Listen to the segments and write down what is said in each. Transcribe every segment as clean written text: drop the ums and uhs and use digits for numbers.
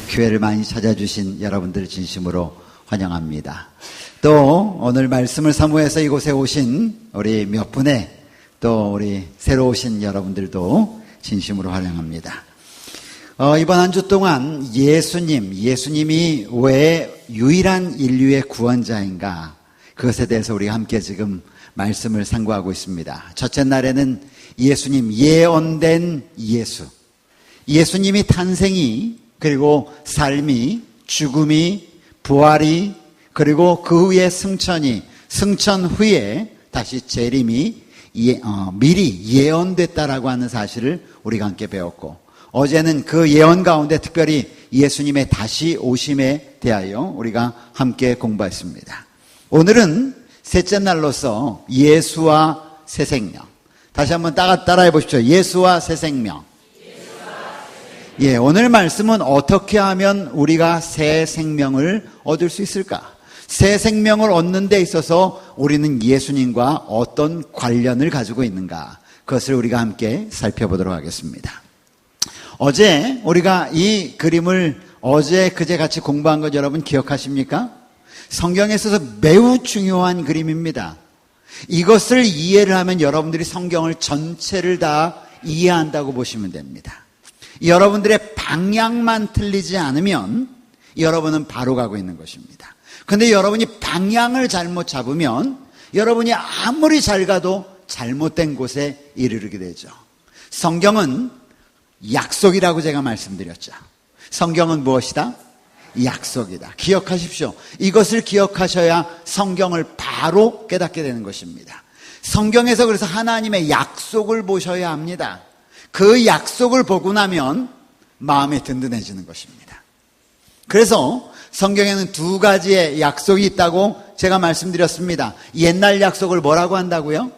교회를 많이 찾아주신 여러분들을 진심으로 환영합니다. 또 오늘 말씀을 사모해서 이곳에 오신 우리 몇 분의 또 우리 새로 오신 여러분들도 진심으로 환영합니다. 이번 한 주 동안 예수님이 왜 유일한 인류의 구원자인가, 그것에 대해서 우리가 함께 지금 말씀을 상고하고 있습니다. 첫째 날에는 예수님, 예언된 예수님이 탄생이, 그리고 삶이, 죽음이, 부활이, 그리고 그 후에 승천 후에 다시 재림이 미리 예언됐다라고 하는 사실을 우리가 함께 배웠고, 어제는 그 예언 가운데 특별히 예수님의 다시 오심에 대하여 우리가 함께 공부했습니다. 오늘은 셋째 날로서 예수와 새 생명. 다시 한번 따라해 보십시오. 예수와 새 생명. 예, 오늘 말씀은 어떻게 하면 우리가 새 생명을 얻을 수 있을까? 새 생명을 얻는 데 있어서 우리는 예수님과 어떤 관련을 가지고 있는가? 그것을 우리가 함께 살펴보도록 하겠습니다. 어제 우리가 이 그림을 그제 같이 공부한 것 여러분 기억하십니까? 성경에 있어서 매우 중요한 그림입니다. 이것을 이해를 하면 여러분들이 성경을 전체를 다 이해한다고 보시면 됩니다. 여러분들의 방향만 틀리지 않으면 여러분은 바로 가고 있는 것입니다. 그런데 여러분이 방향을 잘못 잡으면 여러분이 아무리 잘 가도 잘못된 곳에 이르게 되죠. 성경은 약속이라고 제가 말씀드렸죠. 성경은 무엇이다? 약속이다. 기억하십시오. 이것을 기억하셔야 성경을 바로 깨닫게 되는 것입니다. 성경에서 그래서 하나님의 약속을 보셔야 합니다. 그 약속을 보고 나면 마음이 든든해지는 것입니다. 그래서 성경에는 두 가지의 약속이 있다고 제가 말씀드렸습니다. 옛날 약속을 뭐라고 한다고요?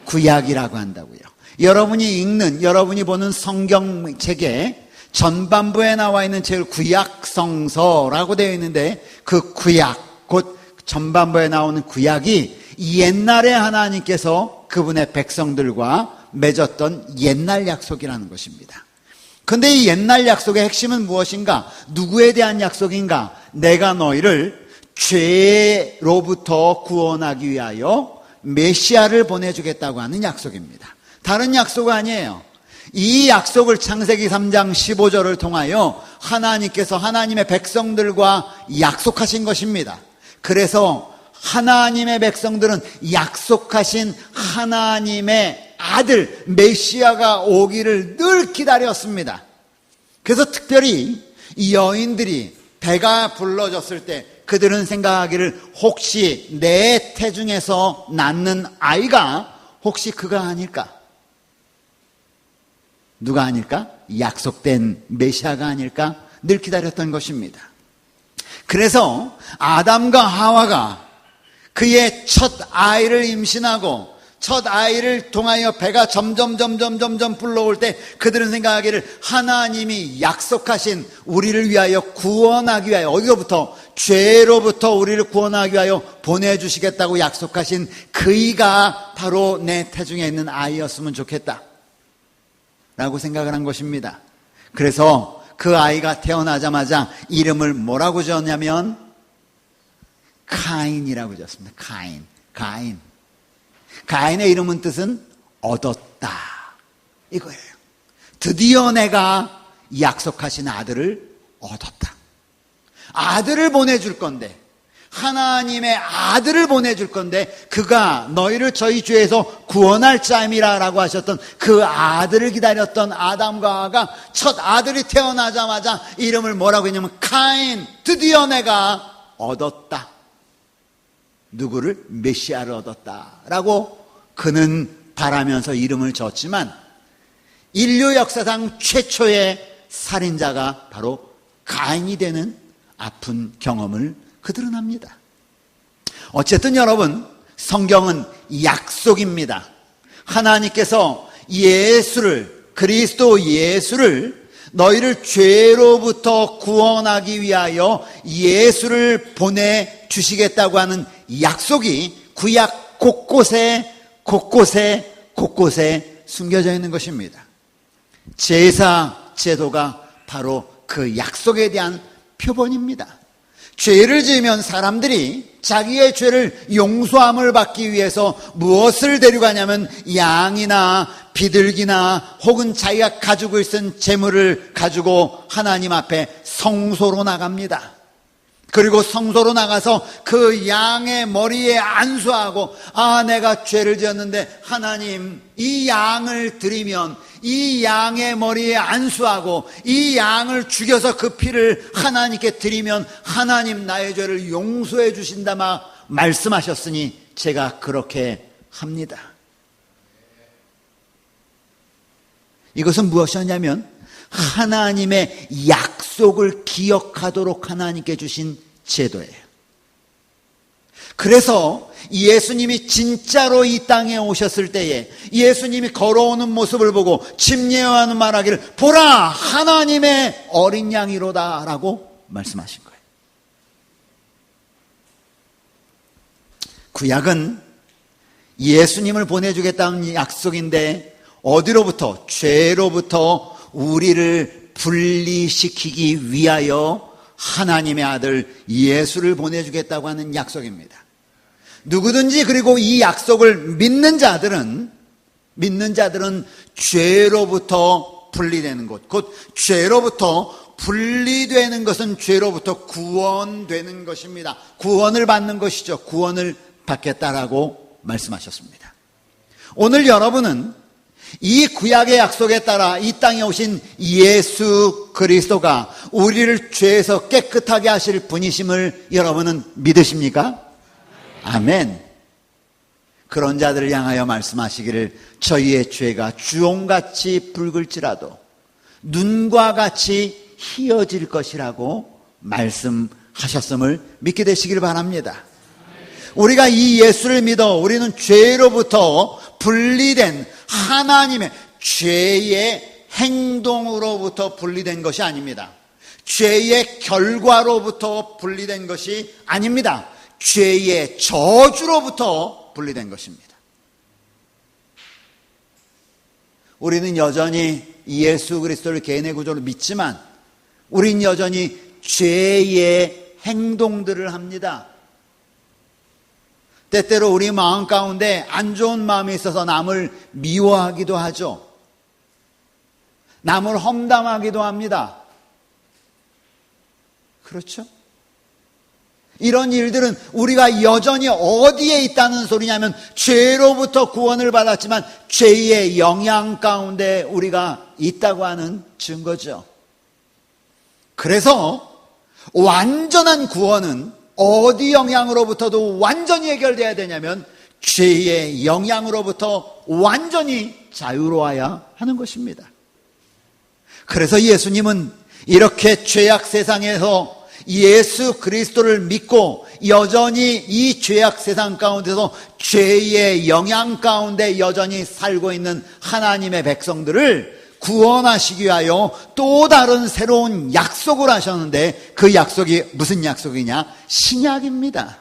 구약이라고 한다고요. 여러분이 보는 성경책에 전반부에 나와 있는 책을 구약성서라고 되어 있는데, 그 구약, 곧 전반부에 나오는 구약이 옛날에 하나님께서 그분의 백성들과 맺었던 옛날 약속이라는 것입니다. 그런데 이 옛날 약속의 핵심은 무엇인가? 누구에 대한 약속인가? 내가 너희를 죄로부터 구원하기 위하여 메시아를 보내주겠다고 하는 약속입니다. 다른 약속 아니에요. 이 약속을 창세기 3장 15절을 통하여 하나님께서 하나님의 백성들과 약속하신 것입니다. 그래서 하나님의 백성들은 약속하신 하나님의 아들 메시아가 오기를 늘 기다렸습니다. 그래서 특별히 이 여인들이 배가 불러졌을 때 그들은 생각하기를, 혹시 내 태중에서 낳는 아이가 혹시 그가 아닐까? 누가 아닐까? 약속된 메시아가 아닐까? 늘 기다렸던 것입니다. 그래서 아담과 하와가 그의 첫 아이를 임신하고 첫 아이를 통하여 배가 점점 불러올 때 그들은 생각하기를, 하나님이 약속하신 우리를 위하여 구원하기 위하여, 어디로부터? 죄로부터 우리를 구원하기 위하여 보내주시겠다고 약속하신 그이가 바로 내 태중에 있는 아이였으면 좋겠다 라고 생각을 한 것입니다. 그래서 그 아이가 태어나자마자 이름을 뭐라고 지었냐면 카인이라고 지었습니다. 가인. 가인의 이름은 뜻은 얻었다 이거예요. 드디어 내가 약속하신 아들을 얻었다. 아들을 보내줄 건데, 하나님의 아들을 보내줄 건데, 그가 너희를 저희 죄에서 구원할 자임이라고 하셨던 그 아들을 기다렸던 아담과 하와가 첫 아들이 태어나자마자 이름을 뭐라고 했냐면 카인. 드디어 내가 얻었다. 누구를? 메시아를 얻었다라고 그는 바라면서 이름을 줬지만, 인류 역사상 최초의 살인자가 바로 가인이 되는 아픈 경험을 그들은 합니다. 어쨌든 여러분, 성경은 약속입니다. 하나님께서 그리스도 예수를 너희를 죄로부터 구원하기 위하여 예수를 보내주시겠다고 하는 약속이 구약 곳곳에 숨겨져 있는 것입니다. 제사 제도가 바로 그 약속에 대한 표본입니다. 죄를 지으면 사람들이 자기의 죄를 용서함을 받기 위해서 무엇을 데려가냐면 양이나 비둘기나 혹은 자기가 가지고 있은 재물을 가지고 하나님 앞에 성소로 나갑니다. 그리고 성소로 나가서 그 양의 머리에 안수하고, 내가 죄를 지었는데 하나님, 이 양을 드리면, 이 양의 머리에 안수하고 이 양을 죽여서 그 피를 하나님께 드리면 하나님 나의 죄를 용서해 주신다 말씀하셨으니 제가 그렇게 합니다. 이것은 무엇이었냐면 하나님의 약속을 기억하도록 하나님께 주신 제도예요. 그래서 예수님이 진짜로 이 땅에 오셨을 때에 예수님이 걸어오는 모습을 보고 침례요한은 말하기를 보라 하나님의 어린 양이로다 라고 말씀하신 거예요. 구약은 예수님을 보내주겠다는 약속인데 어디로부터? 죄로부터 우리를 분리시키기 위하여 하나님의 아들 예수를 보내주겠다고 하는 약속입니다. 누구든지 그리고 이 약속을 믿는 자들은 죄로부터 분리되는 것, 곧 죄로부터 분리되는 것은 죄로부터 구원되는 것입니다. 구원을 받는 것이죠. 구원을 받겠다라고 말씀하셨습니다. 오늘 여러분은 이 구약의 약속에 따라 이 땅에 오신 예수 그리스도가 우리를 죄에서 깨끗하게 하실 분이심을 여러분은 믿으십니까? 아멘. 그런 자들을 향하여 말씀하시기를 저희의 죄가 주홍같이 붉을지라도 눈과 같이 희어질 것이라고 말씀하셨음을 믿게 되시길 바랍니다. 우리가 이 예수를 믿어 우리는 죄로부터 분리된 하나님의 죄의 행동으로부터 분리된 것이 아닙니다. 죄의 결과로부터 분리된 것이 아닙니다. 죄의 저주로부터 분리된 것입니다. 우리는 여전히 예수 그리스도를 개인의 구조로 믿지만 우린 여전히 죄의 행동들을 합니다. 때때로 우리 마음 가운데 안 좋은 마음이 있어서 남을 미워하기도 하죠. 남을 험담하기도 합니다. 그렇죠? 이런 일들은 우리가 여전히 어디에 있다는 소리냐면 죄로부터 구원을 받았지만 죄의 영향 가운데 우리가 있다고 하는 증거죠. 그래서 완전한 구원은 어디 영향으로부터도 완전히 해결돼야 되냐면 죄의 영향으로부터 완전히 자유로워야 하는 것입니다. 그래서 예수님은 이렇게 죄악 세상에서 예수 그리스도를 믿고 여전히 이 죄악 세상 가운데서 죄의 영향 가운데 여전히 살고 있는 하나님의 백성들을 구원하시기 위하여 또 다른 새로운 약속을 하셨는데 그 약속이 무슨 약속이냐? 신약입니다.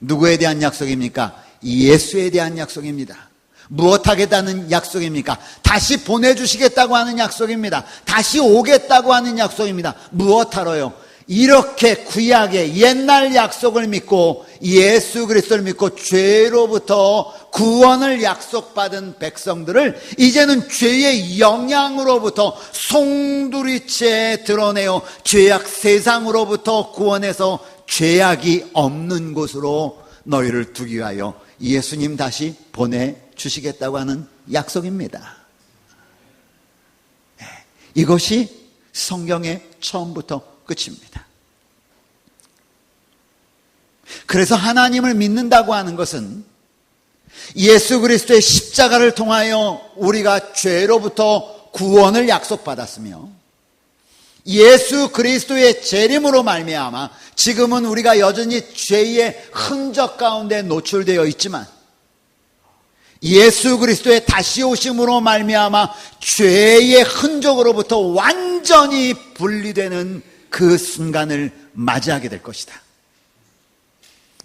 누구에 대한 약속입니까? 예수에 대한 약속입니다. 무엇 하겠다는 약속입니까? 다시 보내주시겠다고 하는 약속입니다. 다시 오겠다고 하는 약속입니다. 무엇 하러요? 이렇게 구약의 옛날 약속을 믿고 예수 그리스도를 믿고 죄로부터 구원을 약속받은 백성들을 이제는 죄의 영향으로부터 송두리째 드러내어 죄악 세상으로부터 구원해서 죄악이 없는 곳으로 너희를 두기 위하여 예수님 다시 보내주시겠다고 하는 약속입니다. 이것이 성경의 처음부터 끝입니다. 그래서 하나님을 믿는다고 하는 것은 예수 그리스도의 십자가를 통하여 우리가 죄로부터 구원을 약속받았으며 예수 그리스도의 재림으로 말미암아 지금은 우리가 여전히 죄의 흔적 가운데 노출되어 있지만 예수 그리스도의 다시 오심으로 말미암아 죄의 흔적으로부터 완전히 분리되는 그 순간을 맞이하게 될 것이다.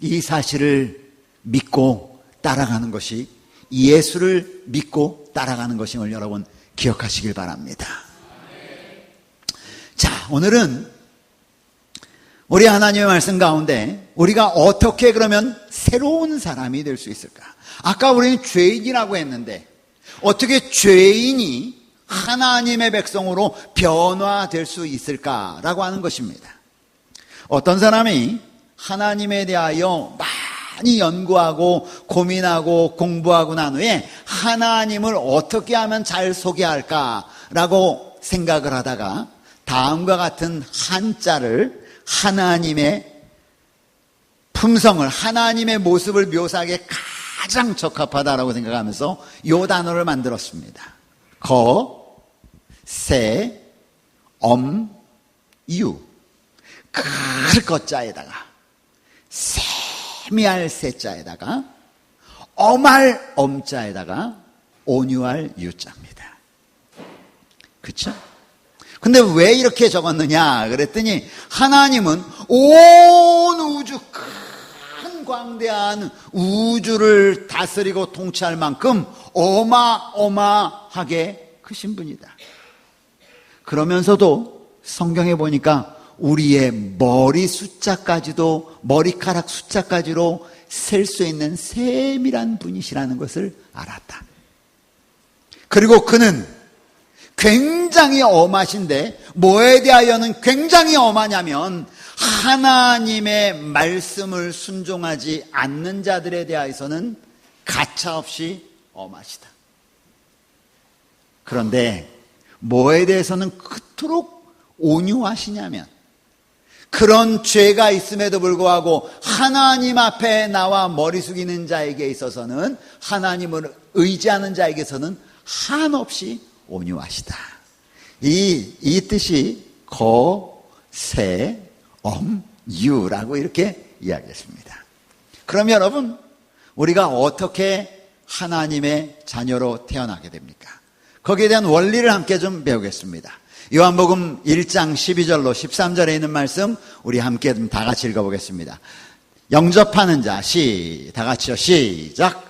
이 사실을 믿고 따라가는 것이 예수를 믿고 따라가는 것임을 여러분 기억하시길 바랍니다. 자, 오늘은 우리 하나님의 말씀 가운데 우리가 어떻게 그러면 새로운 사람이 될 수 있을까? 아까 우리는 죄인이라고 했는데 어떻게 죄인이 하나님의 백성으로 변화될 수 있을까라고 하는 것입니다. 어떤 사람이 하나님에 대하여 많이 연구하고 고민하고 공부하고 난 후에 하나님을 어떻게 하면 잘 소개할까라고 생각을 하다가 다음과 같은 한자를 하나님의 품성을, 하나님의 모습을 묘사하기에 가장 적합하다라고 생각하면서 이 단어를 만들었습니다. 거, 세, 유. 클 거자에다가 세미할 세자에다가 엄할 엄자에다가 온유할 유자입니다. 그렇죠? 근데 왜 이렇게 적었느냐 그랬더니 하나님은 온 우주, 큰 광대한 우주를 다스리고 통치할 만큼 어마어마하게 크신 분이다. 그러면서도 성경에 보니까 우리의 머리 숫자까지도, 머리카락 숫자까지로 셀 수 있는 세밀한 분이시라는 것을 알았다. 그리고 그는 굉장히 엄하신데 뭐에 대하여는 굉장히 엄하냐면 하나님의 말씀을 순종하지 않는 자들에 대하여서는 가차없이 엄하시다. 그런데 뭐에 대해서는 그토록 온유하시냐면 그런 죄가 있음에도 불구하고 하나님 앞에 나와 머리 숙이는 자에게 있어서는, 하나님을 의지하는 자에게서는 한없이 온유하시다. 이 뜻이 거, 세, 유라고 이렇게 이야기했습니다. 그럼 여러분, 우리가 어떻게 하나님의 자녀로 태어나게 됩니까? 거기에 대한 원리를 함께 좀 배우겠습니다. 요한복음 1장 12절로 13절에 있는 말씀 우리 함께 좀 다 같이 읽어보겠습니다. 영접하는 자, 다 같이요. 시작.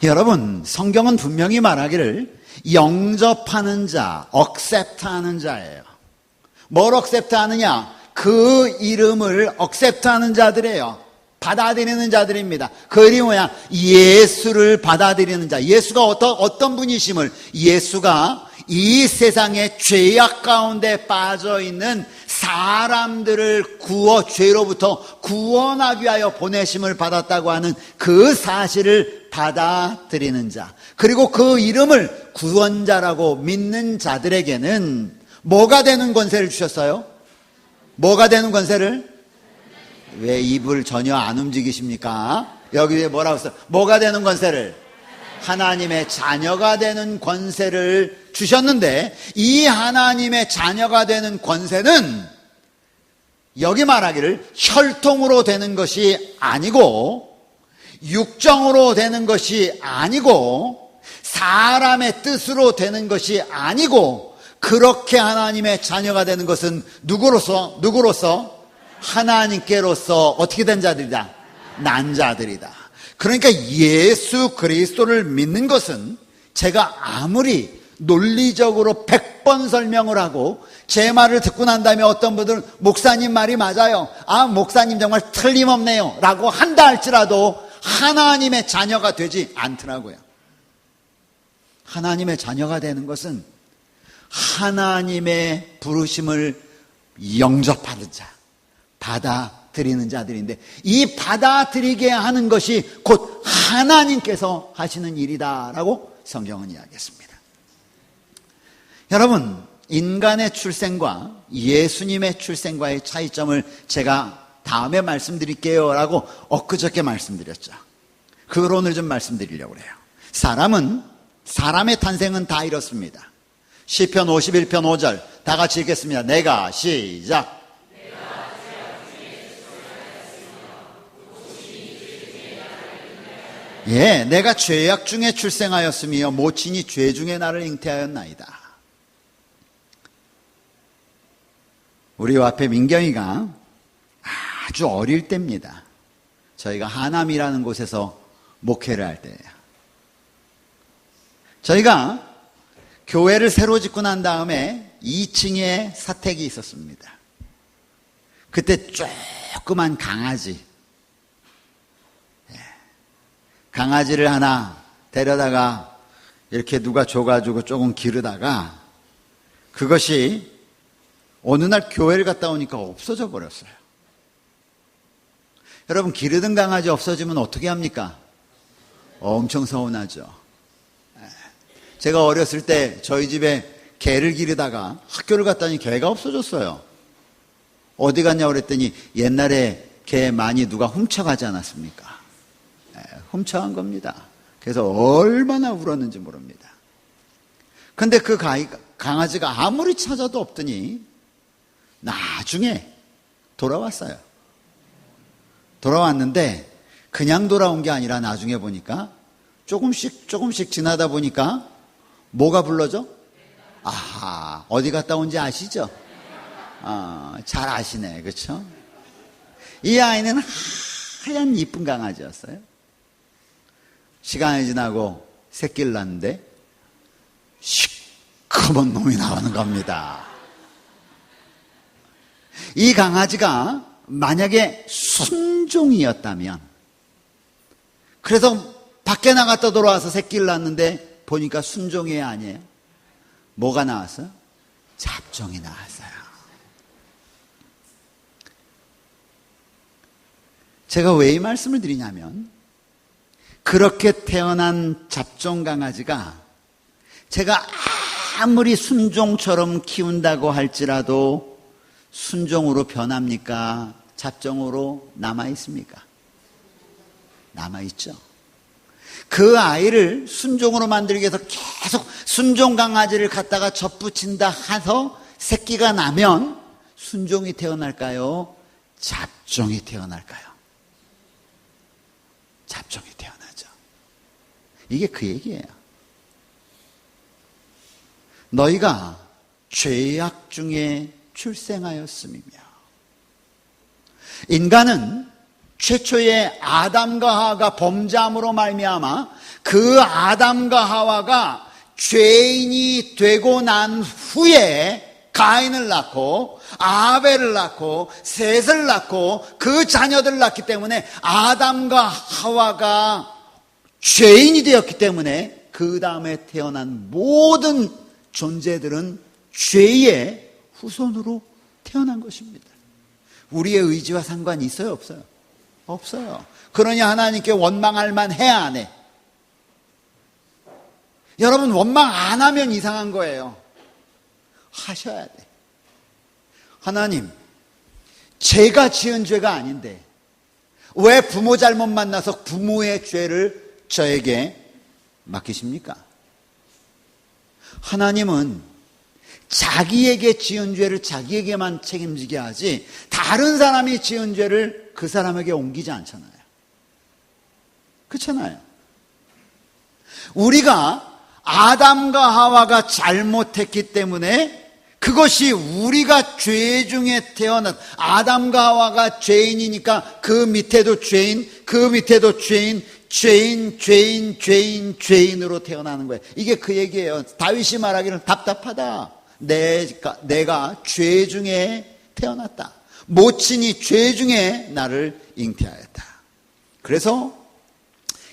여러분, 성경은 분명히 말하기를 영접하는 자, accept하는 자예요. 뭘 accept하느냐? 그 이름을 accept하는 자들이에요. 받아들이는 자들입니다. 그 이름이 뭐냐? 예수를 받아들이는 자. 예수가 어떤 분이심을, 예수가 이 세상의 죄악 가운데 빠져있는 사람들을 죄로부터 구원하기 위하여 보내심을 받았다고 하는 그 사실을 받아들이는 자, 그리고 그 이름을 구원자라고 믿는 자들에게는 뭐가 되는 권세를 주셨어요? 뭐가 되는 권세를? 왜 입을 전혀 안 움직이십니까? 여기에 뭐라고 써요? 뭐가 되는 권세를? 하나님의 자녀가 되는 권세를 주셨는데, 이 하나님의 자녀가 되는 권세는 여기 말하기를 혈통으로 되는 것이 아니고 육정으로 되는 것이 아니고 사람의 뜻으로 되는 것이 아니고, 그렇게 하나님의 자녀가 되는 것은 누구로서? 하나님께로서 어떻게 된 자들이다? 난 자들이다. 그러니까 예수 그리스도를 믿는 것은, 제가 아무리 논리적으로 100번 설명을 하고 제 말을 듣고 난 다음에 어떤 분들은 목사님 말이 맞아요, 목사님 정말 틀림없네요 라고 한다 할지라도 하나님의 자녀가 되지 않더라고요. 하나님의 자녀가 되는 것은 하나님의 부르심을 영접하는 자, 받아들이는 자들인데, 이 받아들이게 하는 것이 곧 하나님께서 하시는 일이다라고 성경은 이야기했습니다. 여러분, 인간의 출생과 예수님의 출생과의 차이점을 제가 다음에 말씀드릴게요 라고 엊그저께 말씀드렸죠. 그걸 오늘 좀 말씀드리려고 해요. 사람의 탄생은 다 이렇습니다. 시편 51편 5절 다 같이 읽겠습니다. 내가, 시작. 예, 내가 죄악 중에 출생하였으며 모친이 죄 중에 나를 잉태하였나이다. 우리 앞에 민경이가 아주 어릴 때입니다. 저희가 하남이라는 곳에서 목회를 할 때예요. 저희가 교회를 새로 짓고 난 다음에 2층에 사택이 있었습니다. 그때 조그만 강아지, 강아지를 하나 데려다가 이렇게 누가 줘가지고 조금 기르다가 그것이 어느 날 교회를 갔다 오니까 없어져 버렸어요. 여러분, 기르던 강아지 없어지면 어떻게 합니까? 엄청 서운하죠. 제가 어렸을 때 저희 집에 개를 기르다가 학교를 갔더니 개가 없어졌어요. 어디 갔냐 그랬더니 옛날에 개 많이 누가 훔쳐가지 않았습니까? 훔쳐간 겁니다. 그래서 얼마나 울었는지 모릅니다. 근데 그 강아지가 아무리 찾아도 없더니 나중에 돌아왔어요. 돌아왔는데 그냥 돌아온 게 아니라 나중에 보니까 조금씩 지나다 보니까 뭐가 불러줘? 아하, 어디 갔다 온지 아시죠? 잘 아시네, 그렇죠? 이 아이는 하얀 이쁜 강아지였어요. 시간이 지나고 새끼를 낳는데 시커먼 놈이 나오는 겁니다. 이 강아지가 만약에 순종이었다면, 그래서 밖에 나갔다 돌아와서 새끼를 낳는데 보니까 순종이 아니에요. 뭐가 나왔어요? 잡종이 나왔어요. 제가 왜 이 말씀을 드리냐면, 그렇게 태어난 잡종 강아지가 제가 아무리 순종처럼 키운다고 할지라도 순종으로 변합니까? 잡종으로 남아있습니까? 남아있죠. 그 아이를 순종으로 만들기 위해서 계속 순종 강아지를 갖다가 접붙인다 해서 새끼가 나면 순종이 태어날까요? 잡종이 태어날까요? 잡종이 태어나죠. 이게 그 얘기예요. 너희가 죄악 중에 출생하였음이며, 인간은 최초의 아담과 하와가 범죄함으로 말미암아 그 아담과 하와가 죄인이 되고 난 후에 가인을 낳고 아벨을 낳고 셋을 낳고 그 자녀들을 낳기 때문에 아담과 하와가 죄인이 되었기 때문에 그 다음에 태어난 모든 존재들은 죄의 후손으로 태어난 것입니다. 우리의 의지와 상관이 있어요, 없어요? 없어요. 그러니 하나님께 원망할 만해, 안 해? 여러분, 원망 안 하면 이상한 거예요. 하셔야 돼. 하나님, 제가 지은 죄가 아닌데 왜 부모 잘못 만나서 부모의 죄를 저에게 맡기십니까? 하나님은 자기에게 지은 죄를 자기에게만 책임지게 하지 다른 사람이 지은 죄를 그 사람에게 옮기지 않잖아요. 그렇잖아요. 우리가 아담과 하와가 잘못했기 때문에 그것이 우리가 죄 중에 태어난, 아담과 하와가 죄인이니까 그 밑에도 죄인, 그 밑에도 죄인, 죄인으로 태어나는 거예요. 이게 그 얘기예요. 다윗이 말하기를 답답하다. 내가 죄 중에 태어났다. 모친이 죄 중에 나를 잉태하였다. 그래서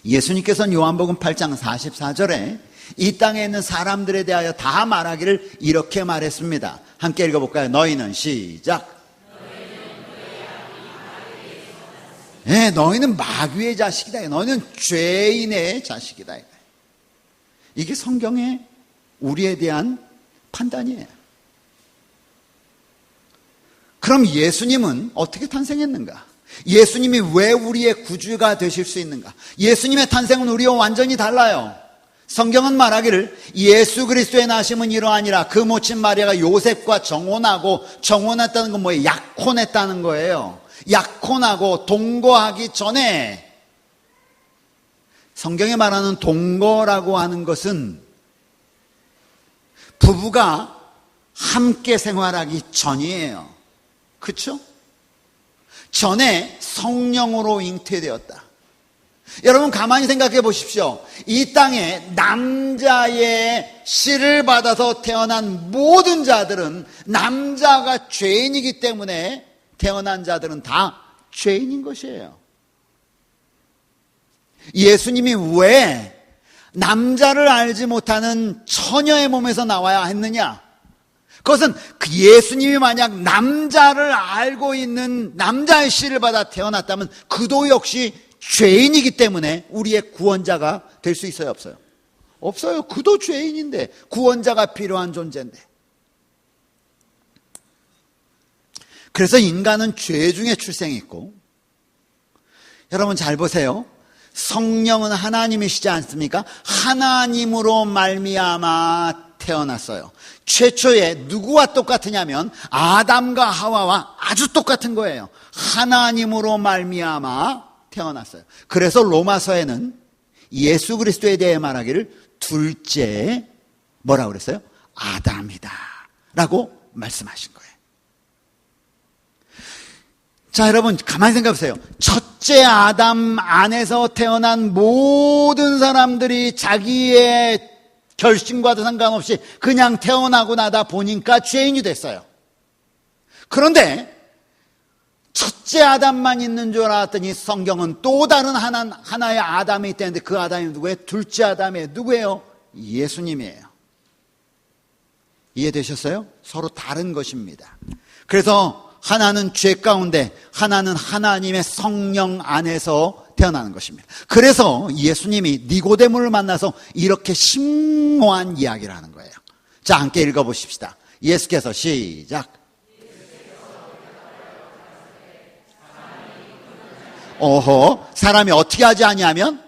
예수님께서는 요한복음 8장 44절에 이 땅에 있는 사람들에 대하여 다 말하기를 이렇게 말했습니다. 함께 읽어볼까요? 너희는 시작. 네, 너희는 마귀의 자식이다. 너희는 죄인의 자식이다. 이게 성경의 우리에 대한 판단이에요. 그럼 예수님은 어떻게 탄생했는가? 예수님이 왜 우리의 구주가 되실 수 있는가? 예수님의 탄생은 우리와 완전히 달라요. 성경은 말하기를 예수 그리스도의 나심은 이러하니라. 그 모친 마리아가 요셉과 정혼하고, 정혼했다는 건 뭐예요? 약혼했다는 거예요. 약혼하고 동거하기 전에, 성경에 말하는 동거라고 하는 것은 부부가 함께 생활하기 전이에요. 그렇죠? 전에 성령으로 잉태되었다. 여러분 가만히 생각해 보십시오. 이 땅에 남자의 씨를 받아서 태어난 모든 자들은 남자가 죄인이기 때문에 태어난 자들은 다 죄인인 것이에요. 예수님이 왜 남자를 알지 못하는 처녀의 몸에서 나와야 했느냐? 그것은 예수님이 만약 남자를 알고 있는 남자의 씨를 받아 태어났다면 그도 역시 죄인이기 때문에 우리의 구원자가 될 수 있어요, 없어요? 없어요. 그도 죄인인데 구원자가 필요한 존재인데. 그래서 인간은 죄 중에 출생했고, 여러분 잘 보세요. 성령은 하나님이시지 않습니까? 하나님으로 말미암아 태어났어요. 최초에 누구와 똑같으냐면 아담과 하와와 아주 똑같은 거예요. 하나님으로 말미암아 태어났어요. 그래서 로마서에는 예수 그리스도에 대해 말하기를 둘째 뭐라고 그랬어요? 아담이다 라고 말씀하신 거예요. 자, 여러분 가만히 생각해 보세요. 첫째 아담 안에서 태어난 모든 사람들이 자기의 결심과도 상관없이 그냥 태어나고 나다 보니까 죄인이 됐어요. 그런데 첫째 아담만 있는 줄 알았더니 성경은 또 다른 하나의 아담이 있다는데 그 아담이 누구예요? 둘째 아담이에요. 누구예요? 예수님이에요. 이해되셨어요? 서로 다른 것입니다. 그래서 하나는 죄 가운데, 하나는 하나님의 성령 안에서 태어나는 것입니다. 그래서 예수님이 니고데모를 만나서 이렇게 심오한 이야기를 하는 거예요. 자, 함께 읽어보십시다. 예수께서 시작. 사람이 어떻게 하지 아니하면?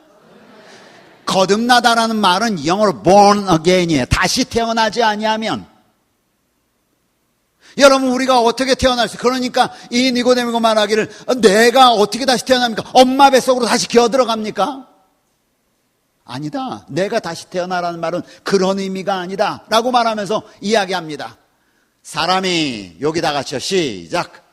거듭나다라는 말은 영어로 born again이에요. 다시 태어나지 아니하면. 여러분 우리가 어떻게 태어날 수, 그러니까 이 니고데모가 말하기를 내가 어떻게 다시 태어납니까? 엄마 뱃속으로 다시 기어 들어갑니까? 아니다. 내가 다시 태어나라는 말은 그런 의미가 아니다 라고 말하면서 이야기합니다. 사람이 여기다가 쳐 시작.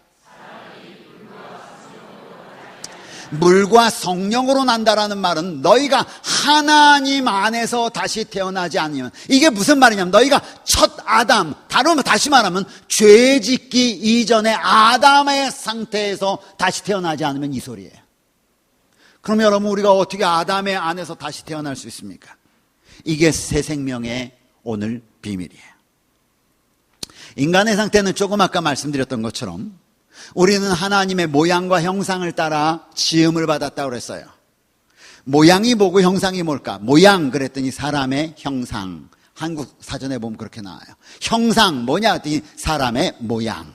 물과 성령으로 난다라는 말은 너희가 하나님 안에서 다시 태어나지 않으면, 이게 무슨 말이냐면 너희가 첫 아담, 다시 말하면 죄 짓기 이전의 아담의 상태에서 다시 태어나지 않으면 이 소리예요. 그럼 여러분 우리가 어떻게 아담의 안에서 다시 태어날 수 있습니까? 이게 새 생명의 오늘 비밀이에요. 인간의 상태는 조금 아까 말씀드렸던 것처럼 우리는 하나님의 모양과 형상을 따라 지음을 받았다고 그랬어요. 모양이 뭐고 형상이 뭘까? 모양 그랬더니 사람의 형상. 한국 사전에 보면 그렇게 나와요. 형상 뭐냐 했더니 사람의 모양.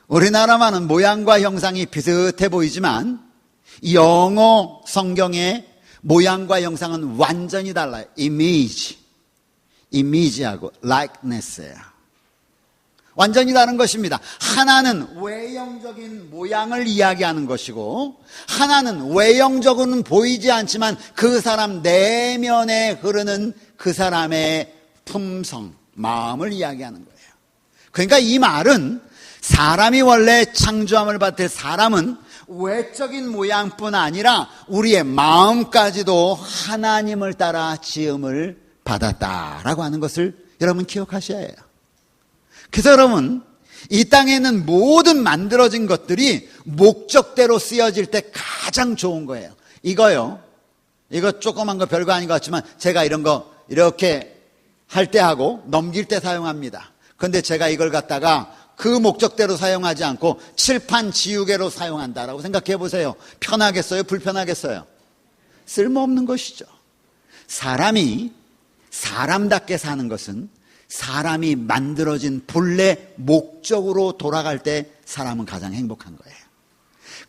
우리나라만은 모양과 형상이 비슷해 보이지만 영어 성경의 모양과 형상은 완전히 달라요. image하고 likeness예요. 완전히 다른 것입니다. 하나는 외형적인 모양을 이야기하는 것이고, 하나는 외형적으로는 보이지 않지만 그 사람 내면에 흐르는 그 사람의 품성, 마음을 이야기하는 거예요. 그러니까 이 말은 사람이 원래 창조함을 받을 사람은 외적인 모양뿐 아니라 우리의 마음까지도 하나님을 따라 지음을 받았다라고 하는 것을 여러분 기억하셔야 해요. 그래서 여러분 이 땅에 있는 모든 만들어진 것들이 목적대로 쓰여질 때 가장 좋은 거예요. 이거 조그만 거 별거 아닌 것 같지만 제가 이런 거 이렇게 할 때 하고 넘길 때 사용합니다. 그런데 제가 이걸 갖다가 그 목적대로 사용하지 않고 칠판 지우개로 사용한다라고 생각해 보세요. 편하겠어요? 불편하겠어요? 쓸모없는 것이죠. 사람이 사람답게 사는 것은 사람이 만들어진 본래 목적으로 돌아갈 때 사람은 가장 행복한 거예요.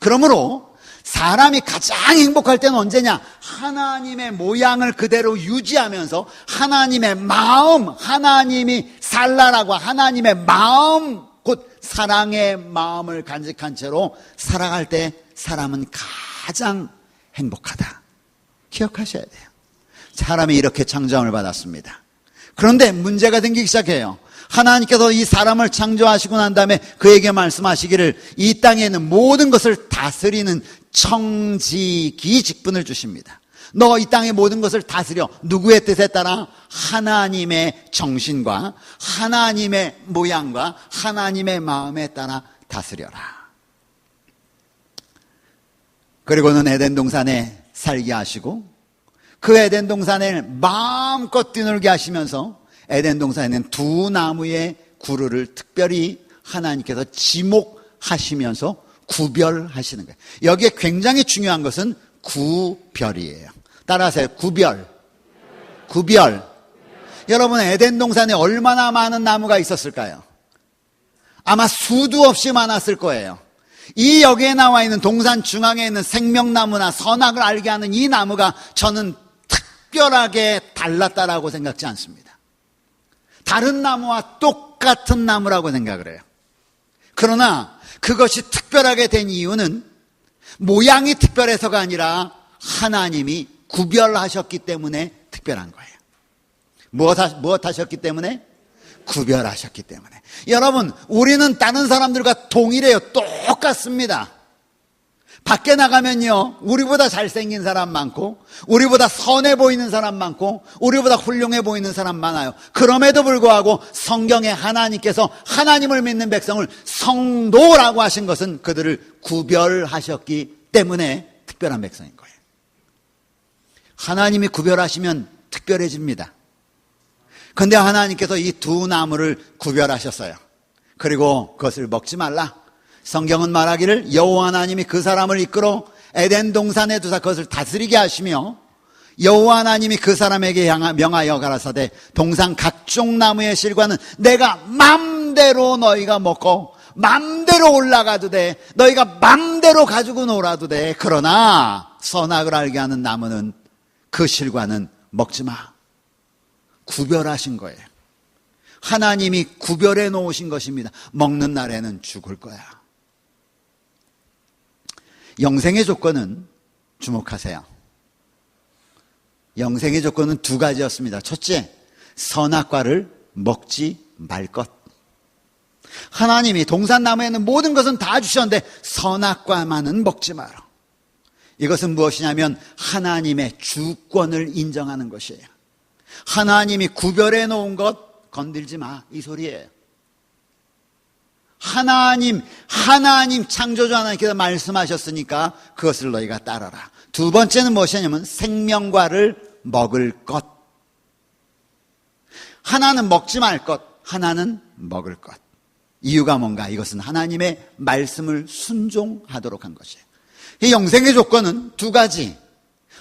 그러므로 사람이 가장 행복할 때는 언제냐? 하나님의 모양을 그대로 유지하면서 하나님의 마음, 하나님이 살라라고 하나님의 마음, 곧 사랑의 마음을 간직한 채로 살아갈 때 사람은 가장 행복하다. 기억하셔야 돼요. 사람이 이렇게 창조함을 받았습니다. 그런데 문제가 생기기 시작해요. 하나님께서 이 사람을 창조하시고 난 다음에 그에게 말씀하시기를 이 땅에 있는 모든 것을 다스리는 청지기 직분을 주십니다. 너 이 땅의 모든 것을 다스려. 누구의 뜻에 따라? 하나님의 정신과 하나님의 모양과 하나님의 마음에 따라 다스려라. 그리고는 에덴 동산에 살게 하시고 그 에덴 동산을 마음껏 뛰놀게 하시면서 에덴 동산에 있는 두 나무의 구루를 특별히 하나님께서 지목하시면서 구별하시는 거예요. 여기에 굉장히 중요한 것은 구별이에요. 따라하세요. 구별. 여러분, 에덴 동산에 얼마나 많은 나무가 있었을까요? 아마 수도 없이 많았을 거예요. 이 여기에 나와 있는 동산 중앙에 있는 생명나무나 선악을 알게 하는 이 나무가 저는 특별하게 달랐다라고 생각지 않습니다. 다른 나무와 똑같은 나무라고 생각을 해요. 그러나 그것이 특별하게 된 이유는 모양이 특별해서가 아니라 하나님이 구별하셨기 때문에 특별한 거예요. 무엇 하셨기 때문에? 구별하셨기 때문에. 여러분, 우리는 다른 사람들과 동일해요. 똑같습니다. 밖에 나가면요, 우리보다 잘생긴 사람 많고 우리보다 선해 보이는 사람 많고 우리보다 훌륭해 보이는 사람 많아요. 그럼에도 불구하고 성경에 하나님께서 하나님을 믿는 백성을 성도라고 하신 것은 그들을 구별하셨기 때문에 특별한 백성인 거예요. 하나님이 구별하시면 특별해집니다. 그런데 하나님께서 이 두 나무를 구별하셨어요. 그리고 그것을 먹지 말라. 성경은 말하기를 여호와 하나님이 그 사람을 이끌어 에덴 동산에 두사 그것을 다스리게 하시며 여호와 하나님이 그 사람에게 명하여 가라사대 동산 각종 나무의 실과는 내가 맘대로 너희가 먹고 맘대로 올라가도 돼. 너희가 맘대로 가지고 놀아도 돼. 그러나 선악을 알게 하는 나무는 그 실과는 먹지 마. 구별하신 거예요. 하나님이 구별해 놓으신 것입니다. 먹는 날에는 죽을 거야. 영생의 조건은, 주목하세요, 영생의 조건은 두 가지였습니다. 첫째, 선악과를 먹지 말 것. 하나님이 동산나무에는 모든 것은 다 주셨는데 선악과만은 먹지 마라. 이것은 무엇이냐면 하나님의 주권을 인정하는 것이에요. 하나님이 구별해 놓은 것 건들지 마, 이 소리예요. 하나님 창조주 하나님께서 말씀하셨으니까 그것을 너희가 따라라. 두 번째는 무엇이냐면 생명과를 먹을 것. 하나는 먹지 말 것, 하나는 먹을 것. 이유가 뭔가? 이것은 하나님의 말씀을 순종하도록 한 것이에요. 이 영생의 조건은 두 가지.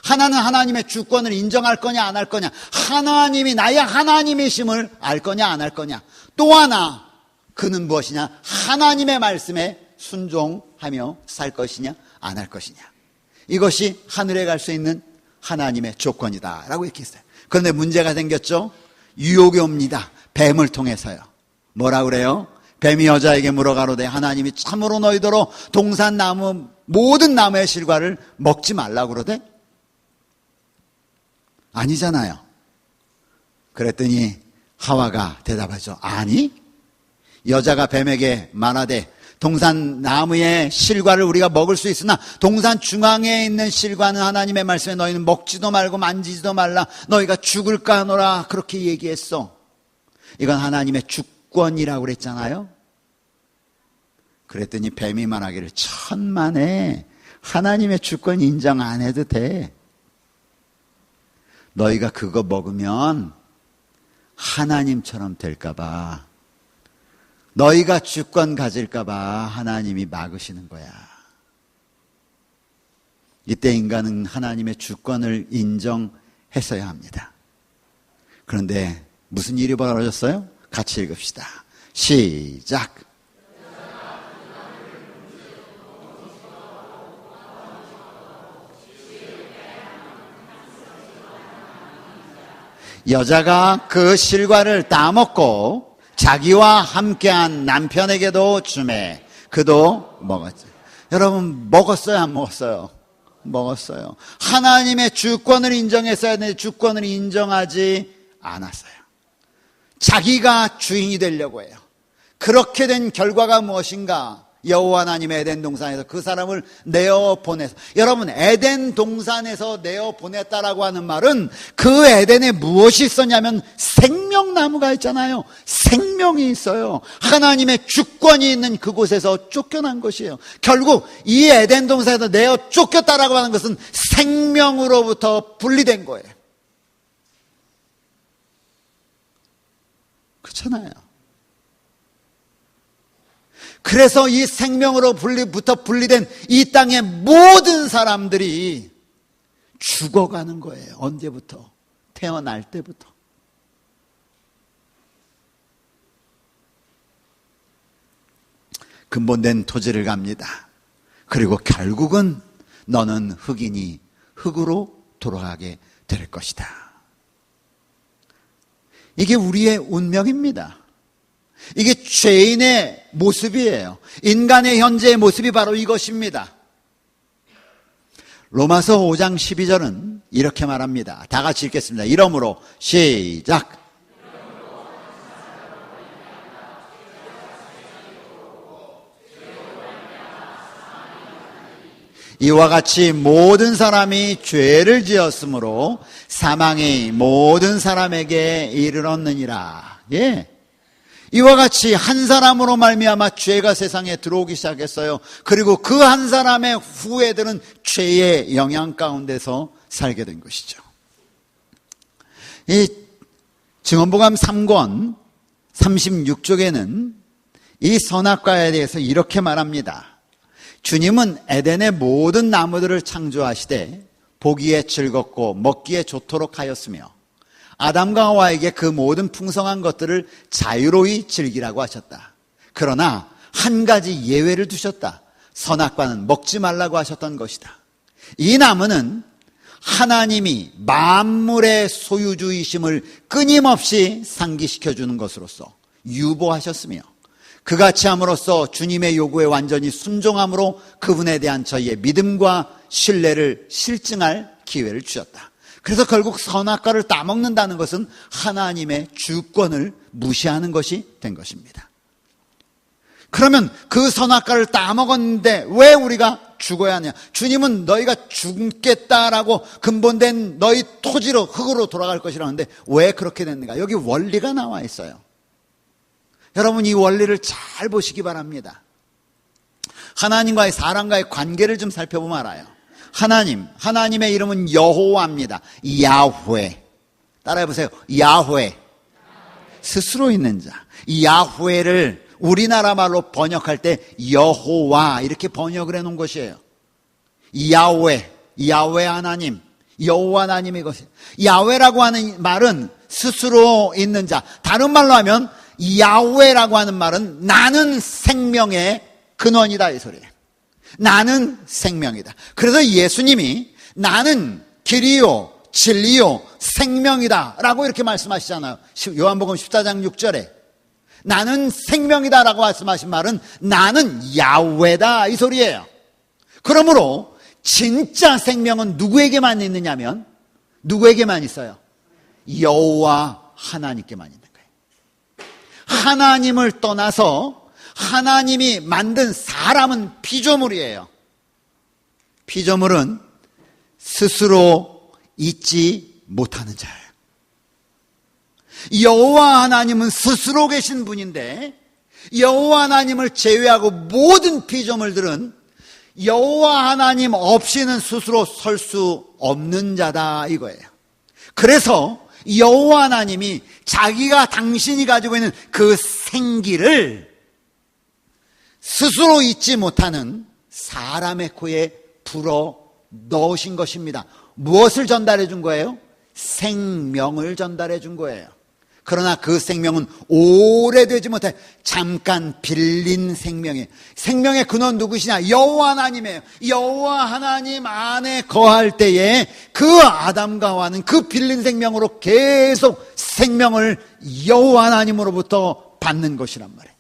하나는 하나님의 주권을 인정할 거냐 안 할 거냐, 하나님이 나의 하나님이심을 알 거냐 안 할 거냐. 또 하나, 그는 무엇이냐? 하나님의 말씀에 순종하며 살 것이냐 안 할 것이냐. 이것이 하늘에 갈 수 있는 하나님의 조건이다 라고 이렇게 했어요. 그런데 문제가 생겼죠. 유혹이 옵니다. 뱀을 통해서요. 뭐라 그래요? 뱀이 여자에게 물어가로되 하나님이 참으로 너희더러 동산나무 모든 나무의 실과를 먹지 말라고 그러대? 아니잖아요. 그랬더니 하와가 대답하죠. 아니, 여자가 뱀에게 말하되 동산나무의 실과를 우리가 먹을 수 있으나 동산 중앙에 있는 실과는 하나님의 말씀에 너희는 먹지도 말고 만지지도 말라. 너희가 죽을까 하노라. 그렇게 얘기했어. 이건 하나님의 주권이라고 그랬잖아요. 그랬더니 뱀이 말하기를 천만에 하나님의 주권 인정 안 해도 돼. 너희가 그거 먹으면 하나님처럼 될까 봐, 너희가 주권 가질까 봐 하나님이 막으시는 거야. 이때 인간은 하나님의 주권을 인정했어야 합니다. 그런데 무슨 일이 벌어졌어요? 같이 읽읍시다. 시작. 여자가 그 실과를 따먹고 자기와 함께한 남편에게도 주매 그도 먹었죠. 여러분, 먹었어요 안 먹었어요? 먹었어요. 하나님의 주권을 인정했어야 되는데 주권을 인정하지 않았어요. 자기가 주인이 되려고 해요. 그렇게 된 결과가 무엇인가? 여호와 하나님의 에덴 동산에서 그 사람을 내어 보내서, 여러분, 에덴 동산에서 내어 보냈다라고 하는 말은 그 에덴에 무엇이 있었냐면 생명나무가 있잖아요. 생명이 있어요. 하나님의 주권이 있는 그곳에서 쫓겨난 것이에요. 결국 이 에덴 동산에서 내어 쫓겼다라고 하는 것은 생명으로부터 분리된 거예요. 그렇잖아요. 그래서 이 생명으로부터 분리된 이 땅의 모든 사람들이 죽어가는 거예요. 언제부터? 태어날 때부터. 근본된 토지를 갑니다. 그리고 결국은 너는 흙이니 흙으로 돌아가게 될 것이다. 이게 우리의 운명입니다. 이게 죄인의 모습이에요. 인간의 현재의 모습이 바로 이것입니다. 로마서 5장 12절은 이렇게 말합니다. 다 같이 읽겠습니다. 이러므로 시작. 이와 같이 모든 사람이 죄를 지었으므로 사망이 모든 사람에게 이르렀느니라. 예. 이와 같이 한 사람으로 말미암아 죄가 세상에 들어오기 시작했어요. 그리고 그 한 사람의 후예들은 죄의 영향 가운데서 살게 된 것이죠. 이 증언복음 3권 36쪽에는 이 선악과에 대해서 이렇게 말합니다. 주님은 에덴의 모든 나무들을 창조하시되 보기에 즐겁고 먹기에 좋도록 하였으며 아담과 하와에게 그 모든 풍성한 것들을 자유로이 즐기라고 하셨다. 그러나 한 가지 예외를 두셨다. 선악과는 먹지 말라고 하셨던 것이다. 이 나무는 하나님이 만물의 소유주이심을 끊임없이 상기시켜주는 것으로서 유보하셨으며 그같이 함으로써 주님의 요구에 완전히 순종함으로 그분에 대한 저희의 믿음과 신뢰를 실증할 기회를 주셨다. 그래서 결국 선악과를 따먹는다는 것은 하나님의 주권을 무시하는 것이 된 것입니다. 그러면 그 선악과를 따먹었는데 왜 우리가 죽어야 하냐? 주님은 너희가 죽겠다라고 근본된 너희 토지로 흙으로 돌아갈 것이라고 하는데 왜 그렇게 됐는가? 여기 원리가 나와 있어요. 여러분 이 원리를 잘 보시기 바랍니다. 하나님과의 사람과의 관계를 좀 살펴보면 알아요. 하나님의 이름은 여호와입니다. 야훼. 따라해보세요. 야훼. 스스로 있는 자. 야훼를 우리나라 말로 번역할 때 여호와 이렇게 번역을 해놓은 것이에요. 야훼 하나님, 여호와 하나님의 것이에요. 야훼라고 하는 말은 스스로 있는 자. 다른 말로 하면 야훼라고 하는 말은 나는 생명의 근원이다 이 소리예요. 나는 생명이다. 그래서 예수님이 나는 길이요 진리요 생명이다 라고 이렇게 말씀하시잖아요. 요한복음 14장 6절에 나는 생명이다 라고 말씀하신 말은 나는 야훼다 이 소리예요. 그러므로 진짜 생명은 누구에게만 있느냐면 누구에게만 있어요? 여호와 하나님께만 있는 거예요. 하나님을 떠나서 하나님이 만든 사람은 피조물이에요. 피조물은 스스로 있지 못하는 자예요. 여호와 하나님은 스스로 계신 분인데 여호와 하나님을 제외하고 모든 피조물들은 여호와 하나님 없이는 스스로 설 수 없는 자다 이거예요. 그래서 여호와 하나님이 자기가 당신이 가지고 있는 그 생기를 스스로 잊지 못하는 사람의 코에 불어 넣으신 것입니다. 무엇을 전달해 준 거예요? 생명을 전달해 준 거예요. 그러나 그 생명은 오래되지 못해 잠깐 빌린 생명이에요. 생명의 근원 누구시냐? 여호와 하나님이에요. 여호와 하나님 안에 거할 때에 그 아담과 하와는 그 빌린 생명으로 계속 생명을 여호와 하나님으로부터 받는 것이란 말이에요.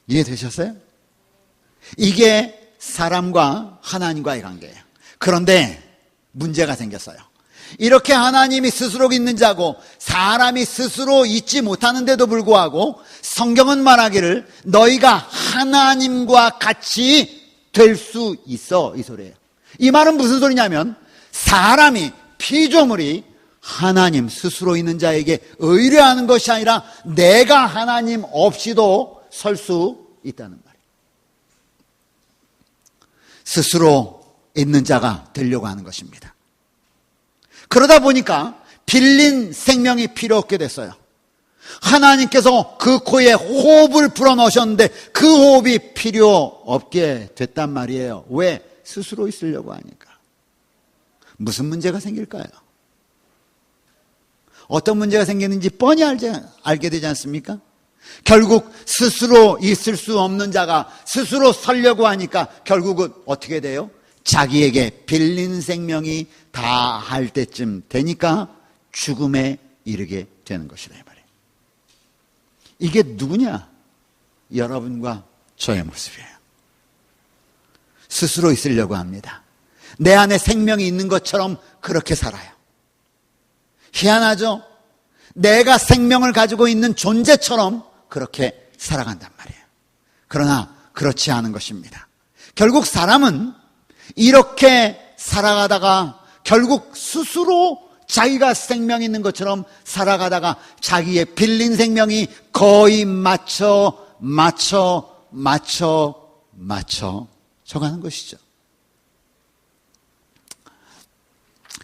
이해되셨어요? 이게 사람과 하나님과의 관계예요. 그런데 문제가 생겼어요. 이렇게 하나님이 스스로 있는 자고 사람이 스스로 있지 못하는데도 불구하고 성경은 말하기를 너희가 하나님과 같이 될 수 있어, 이 소리예요. 이 말은 무슨 소리냐면 사람이, 피조물이 하나님 스스로 있는 자에게 의뢰하는 것이 아니라 내가 하나님 없이도 설 수 있다는 말이에요. 스스로 있는 자가 되려고 하는 것입니다. 그러다 보니까 빌린 생명이 필요 없게 됐어요. 하나님께서 그 코에 호흡을 불어넣으셨는데 그 호흡이 필요 없게 됐단 말이에요. 왜? 스스로 있으려고 하니까. 무슨 문제가 생길까요? 어떤 문제가 생기는지 뻔히 알게 되지 않습니까? 결국 스스로 있을 수 없는 자가 스스로 서려고 하니까 결국은 어떻게 돼요? 자기에게 빌린 생명이 다할 때쯤 되니까 죽음에 이르게 되는 것이다, 이 말이에요. 이게 누구냐? 여러분과 저의 모습이에요. 스스로 있으려고 합니다. 내 안에 생명이 있는 것처럼 그렇게 살아요. 희한하죠? 내가 생명을 가지고 있는 존재처럼 그렇게 살아간단 말이에요. 그러나 그렇지 않은 것입니다. 결국 사람은 이렇게 살아가다가 결국 스스로 자기가 생명 있는 것처럼 살아가다가 자기의 빌린 생명이 거의 맞춰 가는 것이죠.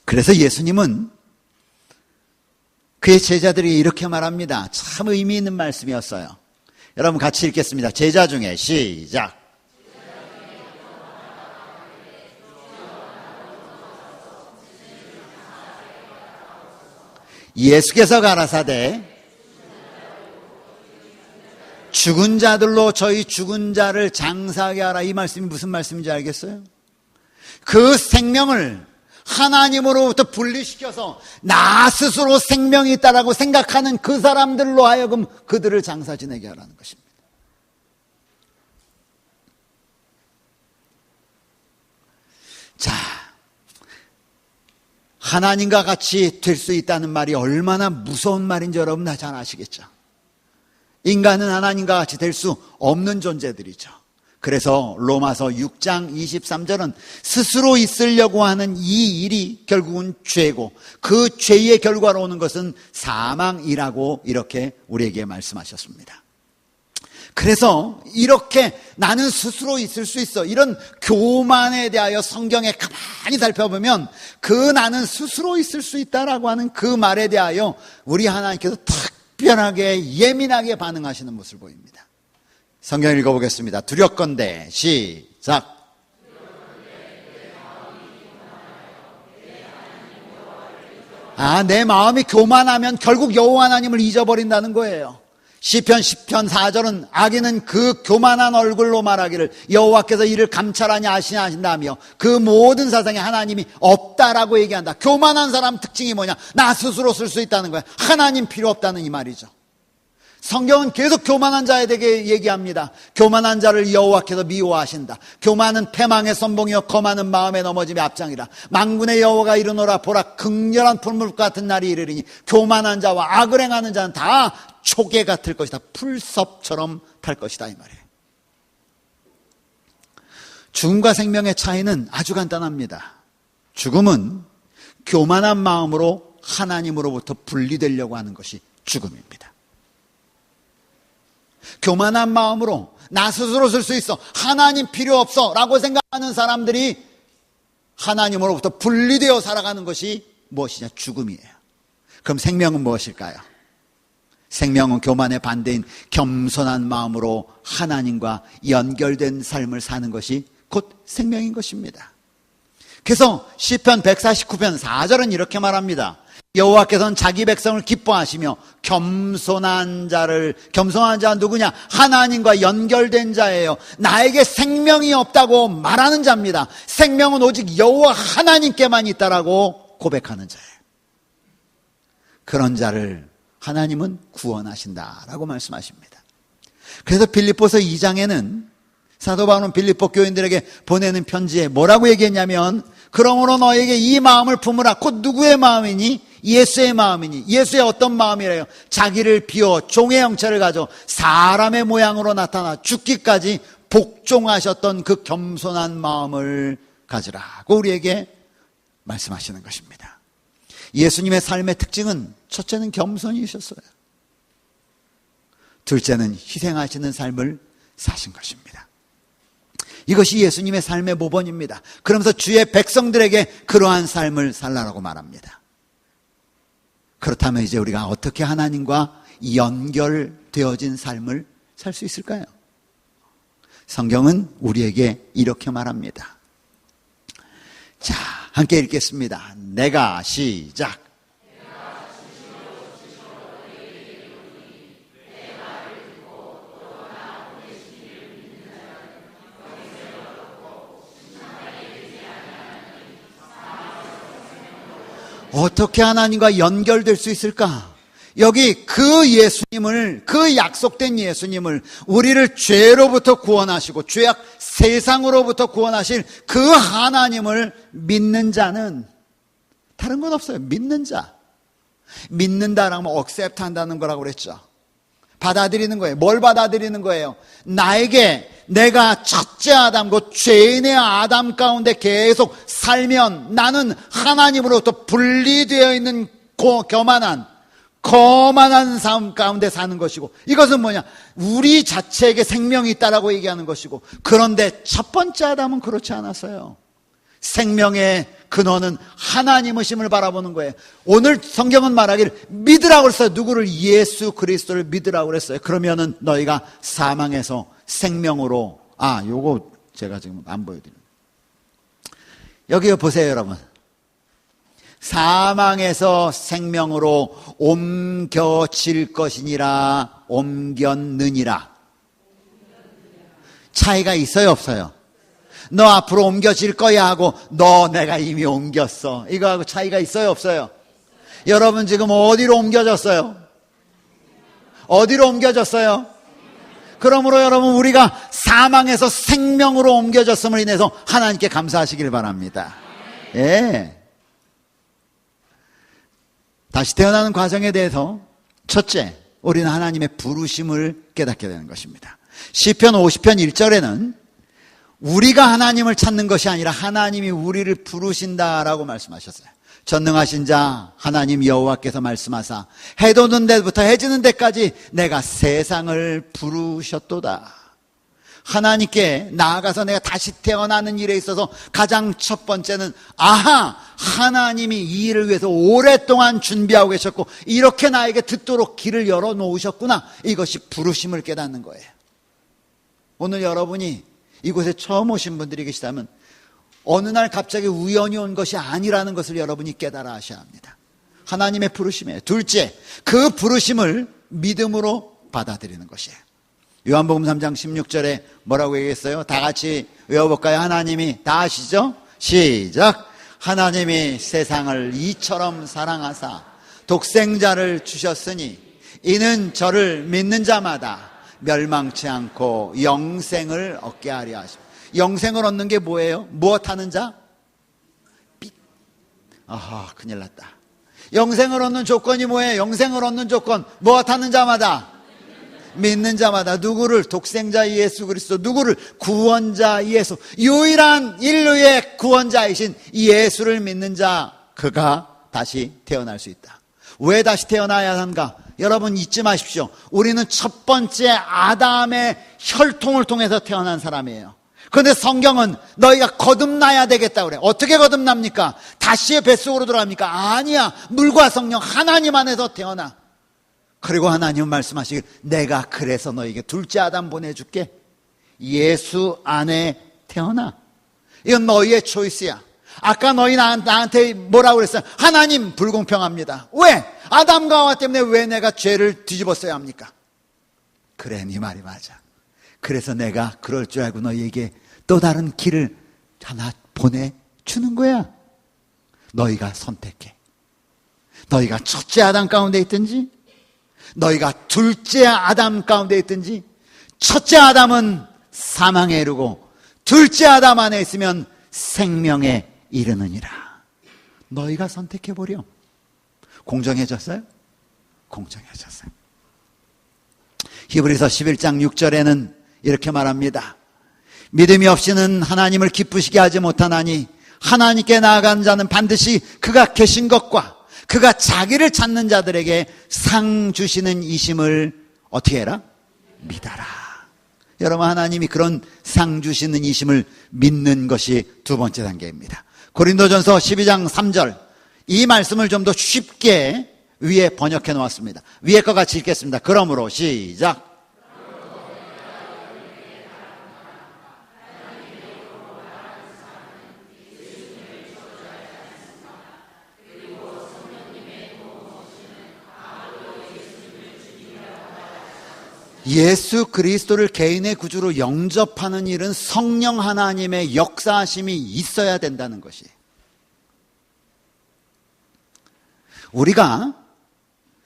그래서 예수님은 그의 제자들이 이렇게 말합니다. 참 의미 있는 말씀이었어요. 여러분 같이 읽겠습니다. 제자 중에 시작. 예수께서 가라사대 죽은 자들로 저희 죽은 자를 장사하게 하라. 이 말씀이 무슨 말씀인지 알겠어요? 그 생명을 하나님으로부터 분리시켜서 나 스스로 생명이 있다라고 생각하는 그 사람들로 하여금 그들을 장사 지내게 하라는 것입니다. 자, 하나님과 같이 될 수 있다는 말이 얼마나 무서운 말인지 여러분 다 잘 아시겠죠? 인간은 하나님과 같이 될 수 없는 존재들이죠. 그래서 로마서 6장 23절은 스스로 있으려고 하는 이 일이 결국은 죄고 그 죄의 결과로 오는 것은 사망이라고 이렇게 우리에게 말씀하셨습니다. 그래서 이렇게 나는 스스로 있을 수 있어, 이런 교만에 대하여 성경에 가만히 살펴보면 그 나는 스스로 있을 수 있다라고 하는 그 말에 대하여 우리 하나님께서 특별하게 예민하게 반응하시는 모습을 보입니다. 성경 읽어보겠습니다. 두렵건대 시작. 내 마음이 교만하면 결국 여호와 하나님을 잊어버린다는 거예요. 시편 10편 4절은 악인은 그 교만한 얼굴로 말하기를 여호와께서 이를 감찰하니 아시나신다며 그 모든 사상에 하나님이 없다라고 얘기한다. 교만한 사람 특징이 뭐냐? 나 스스로 쓸 수 있다는 거야. 하나님 필요 없다는 이 말이죠. 성경은 계속 교만한 자에 대해 얘기합니다. 교만한 자를 여호와께서 미워하신다. 교만은 패망의 선봉이요 거만은 마음에 넘어짐의 앞장이라. 만군의 여호와가 이르노라. 보라, 극렬한 풀물 같은 날이 이르리니 교만한 자와 악을 행하는 자는 다 초계 같을 것이다. 풀섭처럼 탈 것이다, 이 말이에요. 죽음과 생명의 차이는 아주 간단합니다. 죽음은 교만한 마음으로 하나님으로부터 분리되려고 하는 것이 죽음입니다. 교만한 마음으로 나 스스로 쓸 수 있어, 하나님 필요 없어 라고 생각하는 사람들이 하나님으로부터 분리되어 살아가는 것이 무엇이냐? 죽음이에요. 그럼 생명은 무엇일까요? 생명은 교만의 반대인 겸손한 마음으로 하나님과 연결된 삶을 사는 것이 곧 생명인 것입니다. 그래서 시편 149편 4절은 이렇게 말합니다. 여호와께서는 자기 백성을 기뻐하시며 겸손한 자는 누구냐? 하나님과 연결된 자예요. 나에게 생명이 없다고 말하는 자입니다. 생명은 오직 여호와 하나님께만 있다라고 고백하는 자예요. 그런 자를 하나님은 구원하신다라고 말씀하십니다. 그래서 빌립보서 2장에는 사도 바울은 빌립보 교인들에게 보내는 편지에 뭐라고 얘기했냐면 그러므로 너에게 이 마음을 품으라. 곧 누구의 마음이니? 예수의 마음이니. 예수의 어떤 마음이래요? 자기를 비워 종의 형체를 가져 사람의 모양으로 나타나 죽기까지 복종하셨던 그 겸손한 마음을 가지라고 우리에게 말씀하시는 것입니다. 예수님의 삶의 특징은 첫째는 겸손이셨어요. 둘째는 희생하시는 삶을 사신 것입니다. 이것이 예수님의 삶의 모본입니다. 그러면서 주의 백성들에게 그러한 삶을 살라라고 말합니다. 그렇다면 이제 우리가 어떻게 하나님과 연결되어진 삶을 살 수 있을까요? 성경은 우리에게 이렇게 말합니다. 자, 함께 읽겠습니다. 내가 시작. 어떻게 하나님과 연결될 수 있을까? 여기 그 예수님을, 그 약속된 예수님을, 우리를 죄로부터 구원하시고 죄악 세상으로부터 구원하실 그 하나님을 믿는 자는 다른 건 없어요. 믿는 자. 믿는다라면 accept 한다는 거라고 그랬죠. 받아들이는 거예요. 뭘 받아들이는 거예요? 나에게 내가 첫째 아담, 그 죄인의 아담 가운데 계속 살면 나는 하나님으로부터 분리되어 있는 거만한 삶 가운데 사는 것이고, 이것은 뭐냐? 우리 자체에게 생명이 있다라고 얘기하는 것이고, 그런데 첫 번째 아담은 그렇지 않았어요. 생명의 근원은 하나님의심을 바라보는 거예요. 오늘 성경은 말하기를 믿으라고 그랬어요. 누구를? 예수 그리스도를 믿으라고 그랬어요. 그러면은 너희가 사망에서 생명으로, 요거 제가 지금 안 보여드려요. 여기 보세요, 여러분. 사망에서 생명으로 옮겨질 것이니라, 옮겼느니라. 차이가 있어요, 없어요? 너 앞으로 옮겨질 거야 하고 너 내가 이미 옮겼어, 이거하고 차이가 있어요, 없어요? 여러분 지금 어디로 옮겨졌어요? 어디로 옮겨졌어요? 그러므로 여러분, 우리가 사망에서 생명으로 옮겨졌음을 인해서 하나님께 감사하시길 바랍니다. 예. 다시 태어나는 과정에 대해서 첫째, 우리는 하나님의 부르심을 깨닫게 되는 것입니다. 시편 50편 1절에는 우리가 하나님을 찾는 것이 아니라 하나님이 우리를 부르신다라고 말씀하셨어요. 전능하신 자 하나님 여호와께서 말씀하사 해 돋는 데부터 해 지는 데까지 내가 세상을 부르셨도다. 하나님께 나아가서 내가 다시 태어나는 일에 있어서 가장 첫 번째는 하나님이 이 일을 위해서 오랫동안 준비하고 계셨고 이렇게 나에게 듣도록 길을 열어놓으셨구나. 이것이 부르심을 깨닫는 거예요. 오늘 여러분이 이곳에 처음 오신 분들이 계시다면 어느 날 갑자기 우연히 온 것이 아니라는 것을 여러분이 깨달아 하셔야 합니다. 하나님의 부르심이에요. 둘째, 그 부르심을 믿음으로 받아들이는 것이에요. 요한복음 3장 16절에 뭐라고 얘기했어요? 다 같이 외워볼까요? 하나님이, 다 아시죠? 시작. 하나님이 세상을 이처럼 사랑하사 독생자를 주셨으니 이는 저를 믿는 자마다 멸망치 않고 영생을 얻게 하려 하십니다. 영생을 얻는 게 뭐예요? 무엇하는 자? 큰일 났다. 영생을 얻는 조건이 뭐예요? 영생을 얻는 조건, 무엇하는 자마다? 믿는 자마다. 누구를? 독생자 예수 그리스도. 누구를? 구원자 예수. 유일한 인류의 구원자이신 예수를 믿는 자, 그가 다시 태어날 수 있다. 왜 다시 태어나야 하는가? 여러분 잊지 마십시오. 우리는 첫 번째 아담의 혈통을 통해서 태어난 사람이에요. 그런데 성경은 너희가 거듭나야 되겠다고 그래. 어떻게 거듭납니까? 다시의 뱃속으로 들어갑니까? 아니야. 물과 성령 하나님 안에서 태어나. 그리고 하나님은 말씀하시길, 내가 그래서 너에게 둘째 아담 보내줄게. 예수 안에 태어나. 이건 너희의 초이스야. 아까 너희 나한테 뭐라고 그랬어요? 하나님 불공평합니다. 왜? 아담과 하와 때문에 왜 내가 죄를 뒤집었어야 합니까? 그래, 네 말이 맞아. 그래서 내가 그럴 줄 알고 너희에게 또 다른 길을 하나 보내주는 거야. 너희가 선택해. 너희가 첫째 아담 가운데 있든지 너희가 둘째 아담 가운데 있든지, 첫째 아담은 사망에 이르고 둘째 아담 안에 있으면 생명에 이르느니라. 너희가 선택해보렴. 공정해졌어요? 공정해졌어요. 히브리서 11장 6절에는 이렇게 말합니다. 믿음이 없이는 하나님을 기쁘시게 하지 못하나니 하나님께 나아가는 자는 반드시 그가 계신 것과 그가 자기를 찾는 자들에게 상 주시는 이심을 어떻게 해라? 믿어라. 여러분, 하나님이 그런 상 주시는 이심을 믿는 것이 두 번째 단계입니다. 고린도전서 12장 3절, 이 말씀을 좀 더 쉽게 위에 번역해 놓았습니다. 위에 거 같이 읽겠습니다. 그러므로 시작. 예수 그리스도를 개인의 구주로 영접하는 일은 성령 하나님의 역사하심이 있어야 된다는 것이. 우리가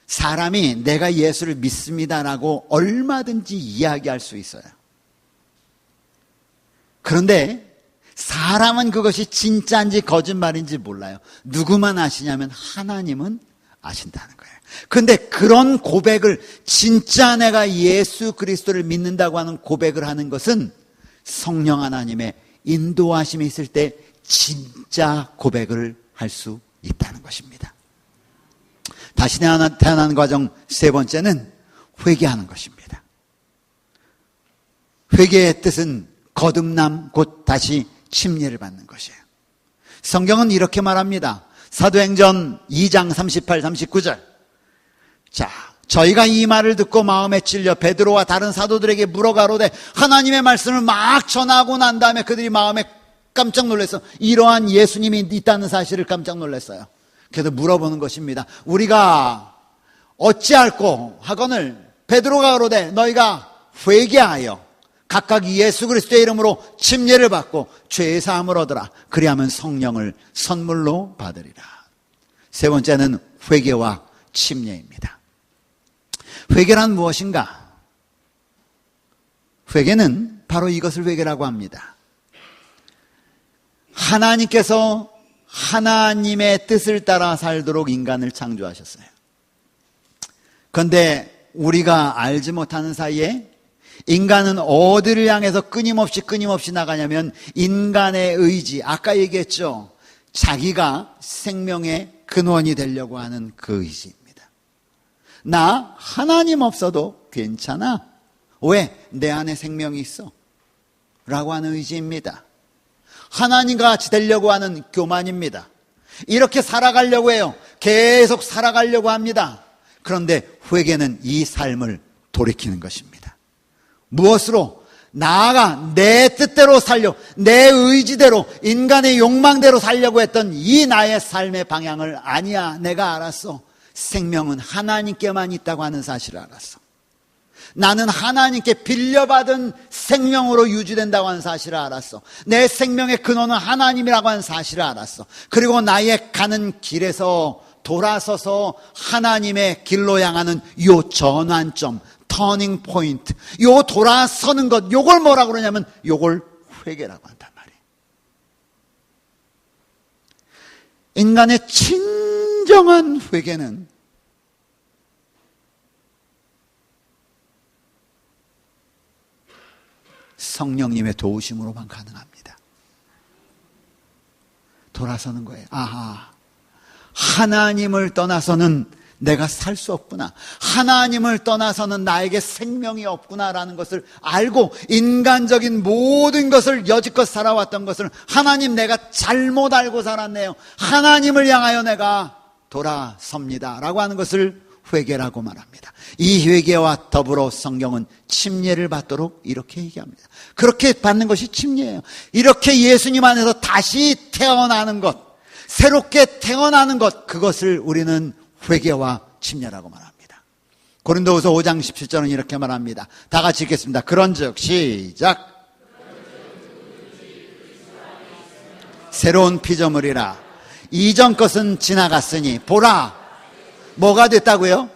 사람이 내가 예수를 믿습니다라고 얼마든지 이야기할 수 있어요. 그런데 사람은 그것이 진짜인지 거짓말인지 몰라요. 누구만 아시냐면 하나님은 아신다는 거예요. 그런데 그런 고백을, 진짜 내가 예수 그리스도를 믿는다고 하는 고백을 하는 것은 성령 하나님의 인도하심이 있을 때 진짜 고백을 할 수 있다는 것입니다. 다시 태어나는 과정 세 번째는 회개하는 것입니다. 회개의 뜻은 거듭남, 곧 다시 침례를 받는 것이에요. 성경은 이렇게 말합니다. 사도행전 2장 38, 39절. 자, 저희가 이 말을 듣고 마음에 찔려 베드로와 다른 사도들에게 물어가로되 하나님의 말씀을 막 전하고 난 다음에 그들이 마음에 깜짝 놀랐어요. 이러한 예수님이 있다는 사실을 깜짝 놀랐어요. 그래서 물어보는 것입니다. 우리가 어찌할꼬 하거늘 베드로가 가로되 너희가 회개하여 각각 예수 그리스도의 이름으로 침례를 받고 죄의 사함을 얻으라. 그리하면 성령을 선물로 받으리라. 세 번째는 회개와 침례입니다. 회개란 무엇인가? 회개는 바로 이것을 회개라고 합니다. 하나님께서 하나님의 뜻을 따라 살도록 인간을 창조하셨어요. 그런데 우리가 알지 못하는 사이에 인간은 어디를 향해서 끊임없이 나가냐면 인간의 의지, 아까 얘기했죠. 자기가 생명의 근원이 되려고 하는 그 의지입니다. 나 하나님 없어도 괜찮아. 왜? 내 안에 생명이 있어. 라고 하는 의지입니다. 하나님과 같이 되려고 하는 교만입니다. 이렇게 살아가려고 해요. 계속 살아가려고 합니다. 그런데 회개는 이 삶을 돌이키는 것입니다. 무엇으로? 나아가 내 뜻대로 살려, 내 의지대로, 인간의 욕망대로 살려고 했던 이 나의 삶의 방향을 아니야, 내가 알았어. 생명은 하나님께만 있다고 하는 사실을 알았어. 나는 하나님께 빌려받은 생명으로 유지된다고 하는 사실을 알았어. 내 생명의 근원은 하나님이라고 하는 사실을 알았어. 그리고 나의 가는 길에서 돌아서서 하나님의 길로 향하는 요 전환점, 터닝 포인트, 요 돌아서는 것, 요걸 뭐라고 그러냐면 요걸 회개라고 한단 말이에요. 인간의 진정한 회개는 성령님의 도우심으로만 가능합니다. 돌아서는 거예요. 아하, 하나님을 떠나서는 내가 살 수 없구나. 하나님을 떠나서는 나에게 생명이 없구나라는 것을 알고 인간적인 모든 것을 여지껏 살아왔던 것을 하나님 내가 잘못 알고 살았네요. 하나님을 향하여 내가 돌아섭니다. 라고 하는 것을 회개라고 말합니다. 이 회개와 더불어 성경은 침례를 받도록 이렇게 얘기합니다. 그렇게 받는 것이 침례예요. 이렇게 예수님 안에서 다시 태어나는 것, 새롭게 태어나는 것, 그것을 우리는 회개와 침례라고 말합니다. 고린도후서 5장 17절은 이렇게 말합니다. 다 같이 읽겠습니다. 그런즉 시작. 새로운 피조물이라 이전 것은 지나갔으니 보라. 뭐가 됐다고요?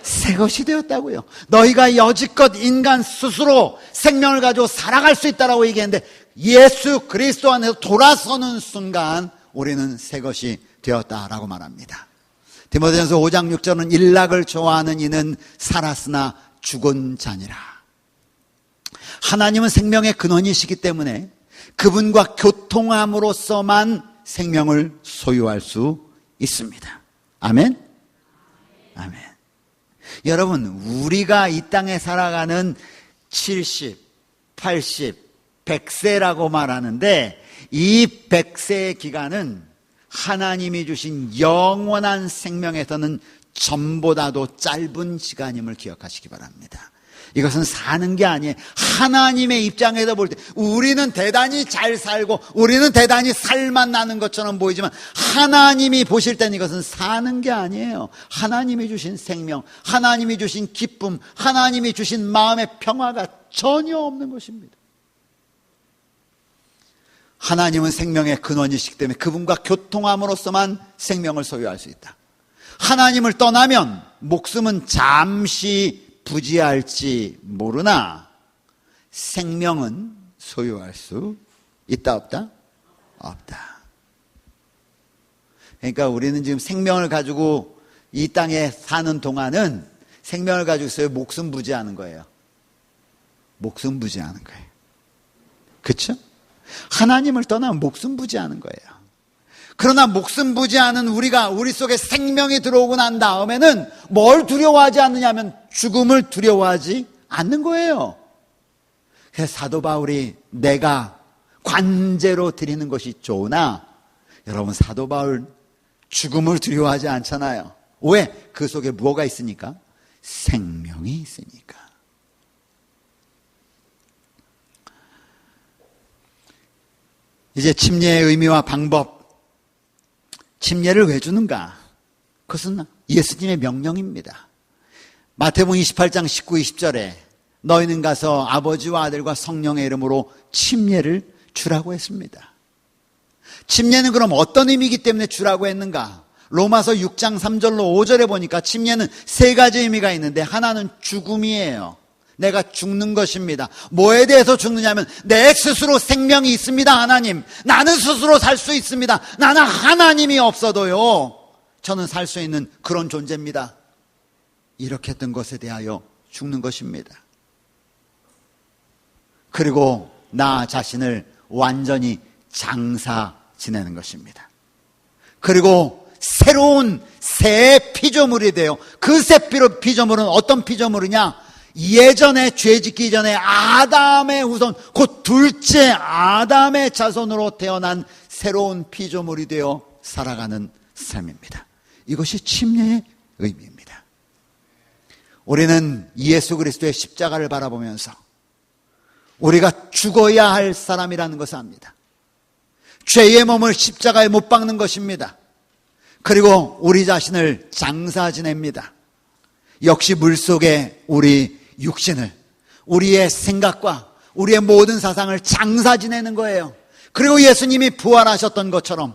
새 것이 되었다고요. 너희가 여지껏 인간 스스로 생명을 가지고 살아갈 수 있다라고 얘기했는데 예수 그리스도 안에서 돌아서는 순간 우리는 새 것이 되었다라고 말합니다. 디모데전서 5장 6절은 일락을 좋아하는 이는 살았으나 죽은 자니라. 하나님은 생명의 근원이시기 때문에 그분과 교통함으로써만 생명을 소유할 수 있습니다. 아멘? 아멘. 여러분, 우리가 이 땅에 살아가는 70, 80, 100세라고 말하는데 이 100세의 기간은 하나님이 주신 영원한 생명에서는 전보다도 짧은 시간임을 기억하시기 바랍니다. 이것은 사는 게 아니에요. 하나님의 입장에서 볼 때 우리는 대단히 잘 살고 우리는 대단히 살만 나는 것처럼 보이지만 하나님이 보실 때는 이것은 사는 게 아니에요. 하나님이 주신 생명, 하나님이 주신 기쁨, 하나님이 주신 마음의 평화가 전혀 없는 것입니다. 하나님은 생명의 근원이시기 때문에 그분과 교통함으로써만 생명을 소유할 수 있다. 하나님을 떠나면 목숨은 잠시 부지할지 모르나 생명은 소유할 수 있다 없다? 없다. 그러니까 우리는 지금 생명을 가지고 이 땅에 사는 동안은 생명을 가지고 있어요. 목숨 부지하는 거예요. 목숨 부지하는 거예요. 그렇죠? 하나님을 떠나면 목숨 부지하는 거예요. 그러나 목숨 부지하는 우리 속에 생명이 들어오고 난 다음에는 뭘 두려워하지 않느냐 하면 죽음을 두려워하지 않는 거예요. 그래서 사도 바울이 내가 관제로 드리는 것이 좋으나 여러분 사도 바울 죽음을 두려워하지 않잖아요. 왜? 그 속에 뭐가 있으니까? 생명이 있으니까. 이제 침례의 의미와 방법. 침례를 왜 주는가? 그것은 예수님의 명령입니다. 마태복음 28장 19, 20절에 너희는 가서 아버지와 아들과 성령의 이름으로 침례를 주라고 했습니다. 침례는 그럼 어떤 의미이기 때문에 주라고 했는가? 로마서 6장 3절로 5절에 보니까 침례는 세 가지 의미가 있는데 하나는 죽음이에요. 내가 죽는 것입니다. 뭐에 대해서 죽느냐면 내 스스로 생명이 있습니다. 하나님, 나는 스스로 살 수 있습니다. 나는 하나님이 없어도요 저는 살 수 있는 그런 존재입니다. 이렇게 했던 것에 대하여 죽는 것입니다. 그리고 나 자신을 완전히 장사 지내는 것입니다. 그리고 새로운 새 피조물이 돼요. 그 새 피조물은 어떤 피조물이냐? 예전에 죄 짓기 전에 아담의 후손, 곧 둘째 아담의 자손으로 태어난 새로운 피조물이 되어 살아가는 삶입니다. 이것이 침례의 의미입니다. 우리는 예수 그리스도의 십자가를 바라보면서 우리가 죽어야 할 사람이라는 것을 압니다. 죄의 몸을 십자가에 못 박는 것입니다. 그리고 우리 자신을 장사 지냅니다. 역시 물속에 우리 육신을, 우리의 생각과 우리의 모든 사상을 장사 지내는 거예요. 그리고 예수님이 부활하셨던 것처럼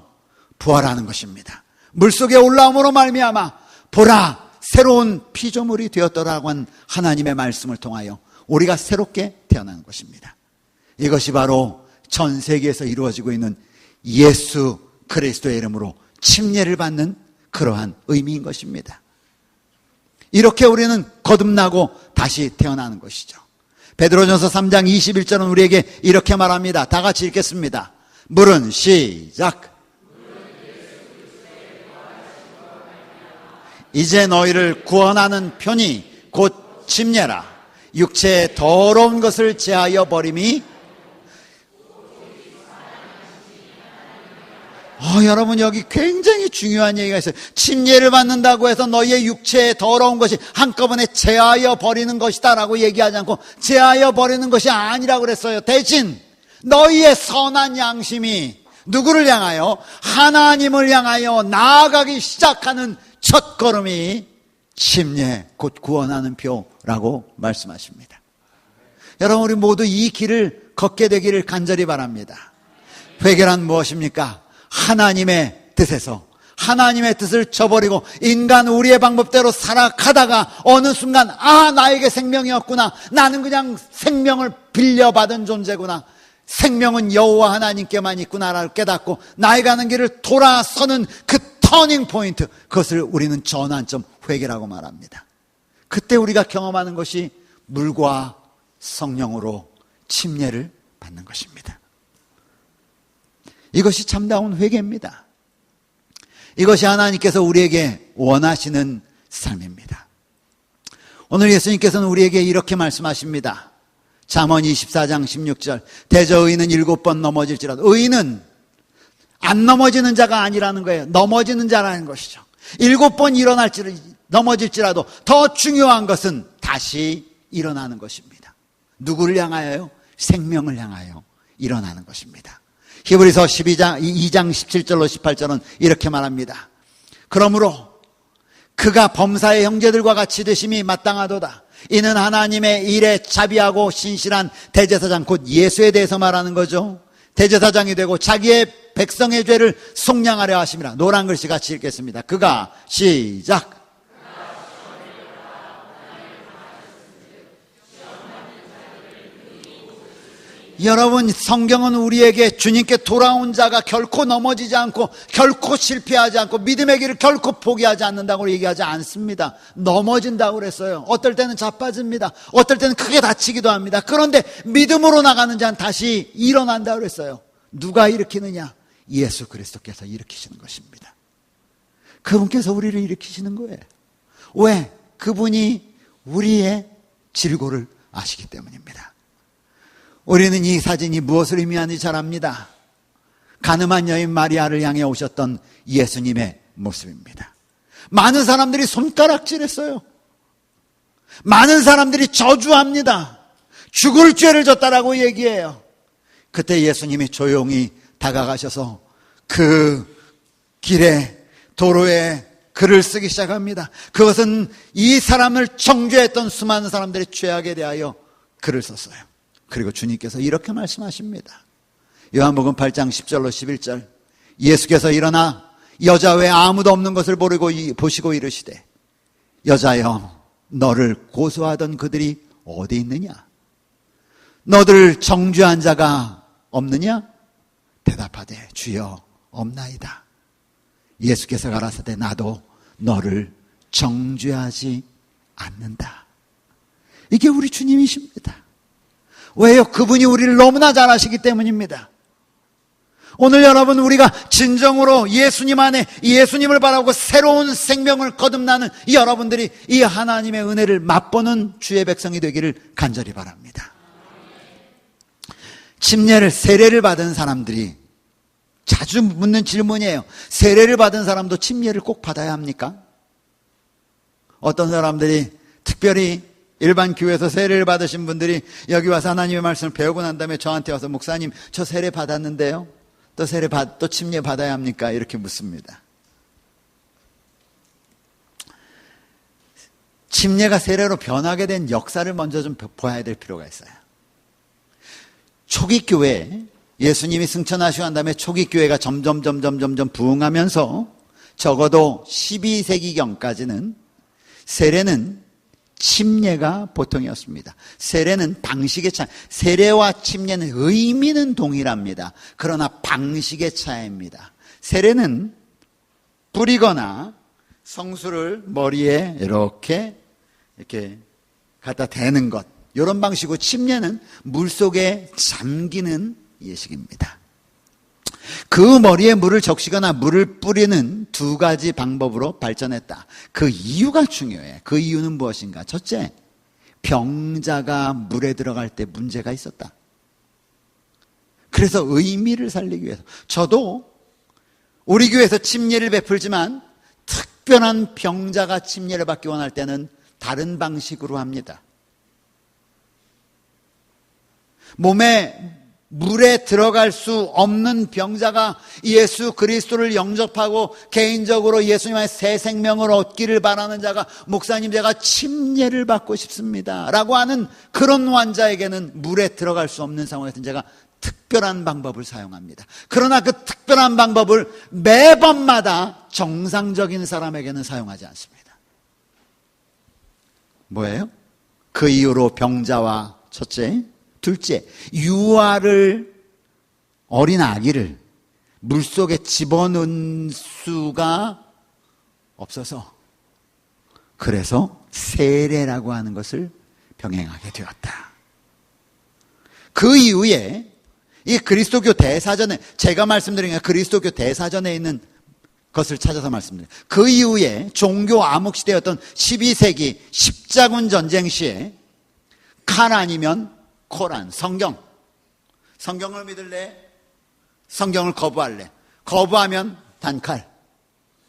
부활하는 것입니다. 물속에 올라옴으로 말미암아 보라 새로운 피조물이 되었더라고 한 하나님의 말씀을 통하여 우리가 새롭게 태어나는 것입니다. 이것이 바로 전 세계에서 이루어지고 있는 예수 그리스도의 이름으로 침례를 받는 그러한 의미인 것입니다. 이렇게 우리는 거듭나고 다시 태어나는 것이죠. 베드로전서 3장 21절은 우리에게 이렇게 말합니다. 다 같이 읽겠습니다. 물은 시작. 이제 너희를 구원하는 편이 곧 침례라. 육체의 더러운 것을 제하여 버림이 여러분 여기 굉장히 중요한 얘기가 있어요. 침례를 받는다고 해서 너희의 육체의 더러운 것이 한꺼번에 제하여 버리는 것이다 라고 얘기하지 않고 제하여 버리는 것이 아니라고 그랬어요. 대신 너희의 선한 양심이 누구를 향하여? 하나님을 향하여 나아가기 시작하는 첫 걸음이 침례 곧 구원하는 표라고 말씀하십니다. 여러분 우리 모두 이 길을 걷게 되기를 간절히 바랍니다. 회개란 무엇입니까? 하나님의 뜻에서 하나님의 뜻을 저버리고 인간 우리의 방법대로 살아가다가 어느 순간 나에게 생명이 없구나, 나는 그냥 생명을 빌려받은 존재구나, 생명은 여호와 하나님께만 있구나를 깨닫고 나의 가는 길을 돌아서는 그 터닝 포인트, 그것을 우리는 전환점 회개라고 말합니다. 그때 우리가 경험하는 것이 물과 성령으로 침례를 받는 것입니다. 이것이 참다운 회개입니다. 이것이 하나님께서 우리에게 원하시는 삶입니다. 오늘 예수님께서는 우리에게 이렇게 말씀하십니다. 잠언 24장 16절, 대저 의인은 7번 넘어질지라도, 의인은 안 넘어지는 자가 아니라는 거예요. 넘어지는 자라는 것이죠. 7번 넘어질지라도 더 중요한 것은 다시 일어나는 것입니다. 누구를 향하여요? 생명을 향하여 일어나는 것입니다. 히브리서 2장 17절로 18절은 이렇게 말합니다. 그러므로 그가 범사의 형제들과 같이 되심이 마땅하도다. 이는 하나님의 일에 자비하고 신실한 대제사장, 곧 예수에 대해서 말하는 거죠. 대제사장이 되고 자기의 백성의 죄를 속량하려 하심이라. 노란 글씨 같이 읽겠습니다. 그가, 시작. 여러분, 성경은 우리에게 주님께 돌아온 자가 결코 넘어지지 않고 결코 실패하지 않고 믿음의 길을 결코 포기하지 않는다고 얘기하지 않습니다. 넘어진다고 그랬어요. 어떨 때는 자빠집니다. 어떨 때는 크게 다치기도 합니다. 그런데 믿음으로 나가는 자는 다시 일어난다고 그랬어요. 누가 일으키느냐? 예수 그리스도께서 일으키시는 것입니다. 그분께서 우리를 일으키시는 거예요. 왜? 그분이 우리의 질고를 아시기 때문입니다. 우리는 이 사진이 무엇을 의미하는지 잘 압니다. 가늠한 여인 마리아를 향해 오셨던 예수님의 모습입니다. 많은 사람들이 손가락질했어요. 많은 사람들이 저주합니다. 죽을 죄를 졌다라고 얘기해요. 그때 예수님이 조용히 다가가셔서 그 길에, 도로에 글을 쓰기 시작합니다. 그것은 이 사람을 정죄했던 수많은 사람들의 죄악에 대하여 글을 썼어요. 그리고 주님께서 이렇게 말씀하십니다. 요한복음 8장 10절로 11절, 예수께서 일어나 여자 외에 아무도 없는 것을 보시고 이르시되, 여자여, 너를 고소하던 그들이 어디 있느냐? 너를 정죄한 자가 없느냐? 대답하되, 주여, 없나이다. 예수께서 가라사대, 나도 너를 정죄하지 않는다. 이게 우리 주님이십니다. 왜요? 그분이 우리를 너무나 잘 아시기 때문입니다. 오늘 여러분, 우리가 진정으로 예수님 안에 예수님을 바라고 새로운 생명을 거듭나는 이 여러분들이 이 하나님의 은혜를 맛보는 주의 백성이 되기를 간절히 바랍니다. 침례를, 세례를 받은 사람들이 자주 묻는 질문이에요. 세례를 받은 사람도 침례를 꼭 받아야 합니까? 어떤 사람들이, 특별히 일반 교회에서 세례를 받으신 분들이 여기 와서 하나님의 말씀을 배우고 난 다음에 저한테 와서, 목사님, 저 세례 받았는데요, 또 침례 받아야 합니까? 이렇게 묻습니다. 침례가 세례로 변하게 된 역사를 먼저 좀 보아야 될 필요가 있어요. 초기 교회, 예수님이 승천하시고 난 다음에 초기 교회가 점점 부흥하면서 적어도 12세기경까지는 세례는 침례가 보통이었습니다. 세례는 방식의 차이, 세례와 침례는 의미는 동일합니다. 그러나 방식의 차이입니다. 세례는 뿌리거나 성수를 머리에 이렇게 갖다 대는 것, 이런 방식이고, 침례는 물속에 잠기는 예식입니다. 그 머리에 물을 적시거나 물을 뿌리는 두 가지 방법으로 발전했다. 그 이유가 중요해요. 그 이유는 무엇인가? 첫째, 병자가 물에 들어갈 때 문제가 있었다. 그래서 의미를 살리기 위해서. 저도 우리 교회에서 침례를 베풀지만 특별한 병자가 침례를 받기 원할 때는 다른 방식으로 합니다. 몸에 물에 들어갈 수 없는 병자가 예수 그리스도를 영접하고 개인적으로 예수님의 새 생명을 얻기를 바라는 자가, 목사님, 제가 침례를 받고 싶습니다 라고 하는 그런 환자에게는 물에 들어갈 수 없는 상황에서 제가 특별한 방법을 사용합니다. 그러나 그 특별한 방법을 매번마다 정상적인 사람에게는 사용하지 않습니다. 뭐예요? 그 이후로 병자와, 첫째, 둘째, 유아를 어린 아기를 물속에 집어넣은 수가 없어서 그래서 세례라고 하는 것을 병행하게 되었다. 그 이후에 이 그리스도교 대사전에, 제가 말씀드린 게 그리스도교 대사전에 있는 것을 찾아서 말씀드립니다. 그 이후에 종교 암흑시대였던 12세기 십자군 전쟁 시에 칼 아니면 코란, 성경을 믿을래? 성경을 거부할래? 거부하면 단칼,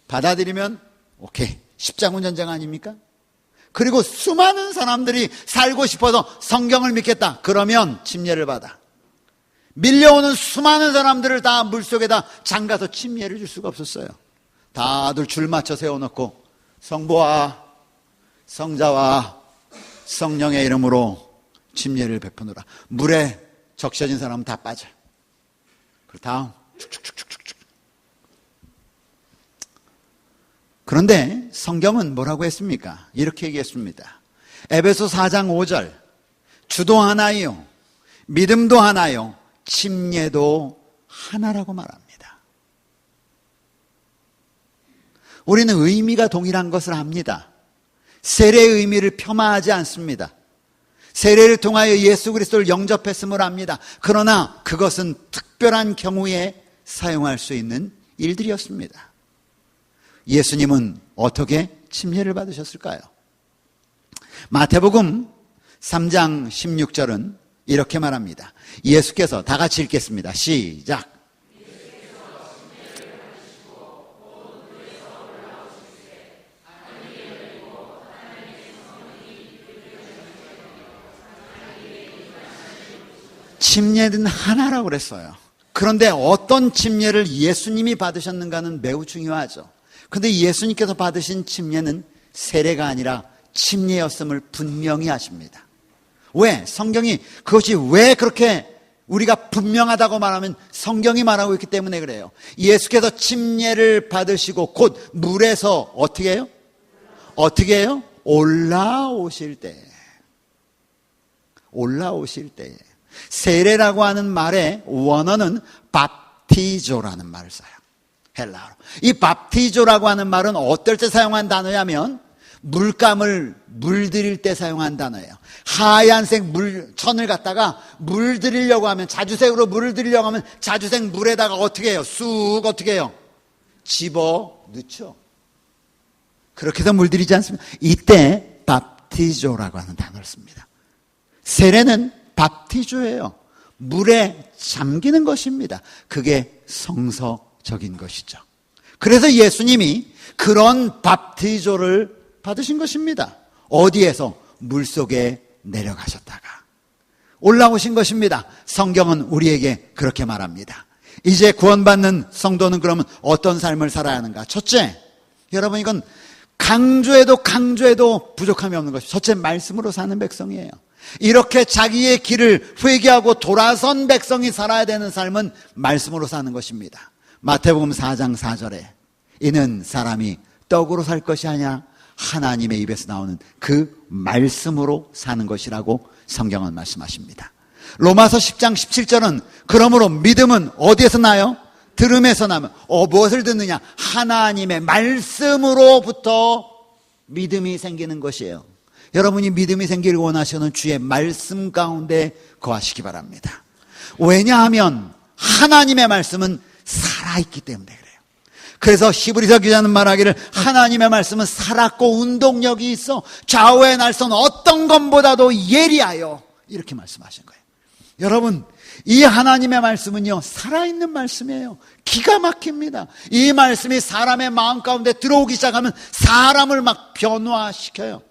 받아들이면 오케이, 십자군 전쟁 아닙니까? 그리고 수많은 사람들이 살고 싶어서 성경을 믿겠다 그러면 침례를 받아. 밀려오는 수많은 사람들을 다 물속에다 잠가서 침례를 줄 수가 없었어요. 다들 줄 맞춰 세워놓고 성부와 성자와 성령의 이름으로 침례를 베푸노라. 물에 적셔진 사람은 다 빠져. 그 다음 축축축축축. 그런데 성경은 뭐라고 했습니까? 이렇게 얘기했습니다. 에베소 4장 5절, 주도 하나요, 믿음도 하나요, 침례도 하나라고 말합니다. 우리는 의미가 동일한 것을 압니다. 세례의 의미를 폄하하지 않습니다. 세례를 통하여 예수 그리스도를 영접했음을 압니다. 그러나 그것은 특별한 경우에 사용할 수 있는 일들이었습니다. 예수님은 어떻게 침례를 받으셨을까요? 마태복음 3장 16절은 이렇게 말합니다. 예수께서, 다 같이 읽겠습니다. 시작. 침례는 하나라고 그랬어요. 그런데 어떤 침례를 예수님이 받으셨는가는 매우 중요하죠. 그런데 예수님께서 받으신 침례는 세례가 아니라 침례였음을 분명히 하십니다. 왜? 성경이 그것이 왜 그렇게 우리가 분명하다고 말하면 성경이 말하고 있기 때문에 그래요. 예수께서 침례를 받으시고 곧 물에서 어떻게 해요? 올라오실 때. 세례라고 하는 말의 원어는 밥티조라는 말을 써요. 헬라어로. 이 밥티조라고 하는 말은 어떨 때 사용한 단어냐면 물감을 물들일 때 사용한 단어예요. 하얀색 천을 갖다가 물들이려고 하면, 자주색으로 물을 들이려고 하면 자주색 물에다가 어떻게 해요? 쑥 어떻게 해요? 집어 넣죠. 그렇게 해서 물들이지 않습니까? 이때 밥티조라고 하는 단어를 씁니다. 세례는 밥티조예요. 물에 잠기는 것입니다. 그게 성서적인 것이죠. 그래서 예수님이 그런 밥티조를 받으신 것입니다. 어디에서? 물속에 내려가셨다가 올라오신 것입니다. 성경은 우리에게 그렇게 말합니다. 이제 구원받는 성도는 그러면 어떤 삶을 살아야 하는가? 첫째, 여러분, 이건 강조해도 부족함이 없는 것이 첫째, 말씀으로 사는 백성이에요. 이렇게 자기의 길을 회개하고 돌아선 백성이 살아야 되는 삶은 말씀으로 사는 것입니다. 마태복음 4장 4절에 이는 사람이 떡으로 살 것이 아니라 하나님의 입에서 나오는 그 말씀으로 사는 것이라고 성경은 말씀하십니다. 로마서 10장 17절은 그러므로 믿음은 어디에서 나요? 들음에서 나면 무엇을 듣느냐? 하나님의 말씀으로부터 믿음이 생기는 것이에요. 여러분이 믿음이 생기를 원하시는 주의 말씀 가운데 거하시기 바랍니다. 왜냐하면 하나님의 말씀은 살아있기 때문에 그래요. 그래서 히브리서 기자는 말하기를 하나님의 말씀은 살았고 운동력이 있어 좌우의 날선 어떤 것보다도 예리하여, 이렇게 말씀하신 거예요. 여러분, 이 하나님의 말씀은요, 살아있는 말씀이에요. 기가 막힙니다. 이 말씀이 사람의 마음 가운데 들어오기 시작하면 사람을 막 변화시켜요.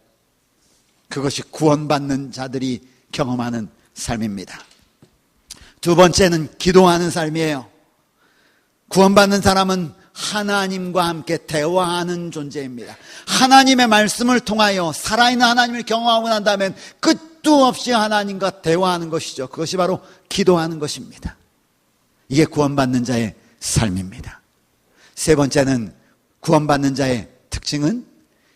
그것이 구원받는 자들이 경험하는 삶입니다. 두 번째는 기도하는 삶이에요. 구원받는 사람은 하나님과 함께 대화하는 존재입니다. 하나님의 말씀을 통하여 살아있는 하나님을 경험하고 난 다음엔 끝도 없이 하나님과 대화하는 것이죠. 그것이 바로 기도하는 것입니다. 이게 구원받는 자의 삶입니다. 세 번째는 구원받는 자의 특징은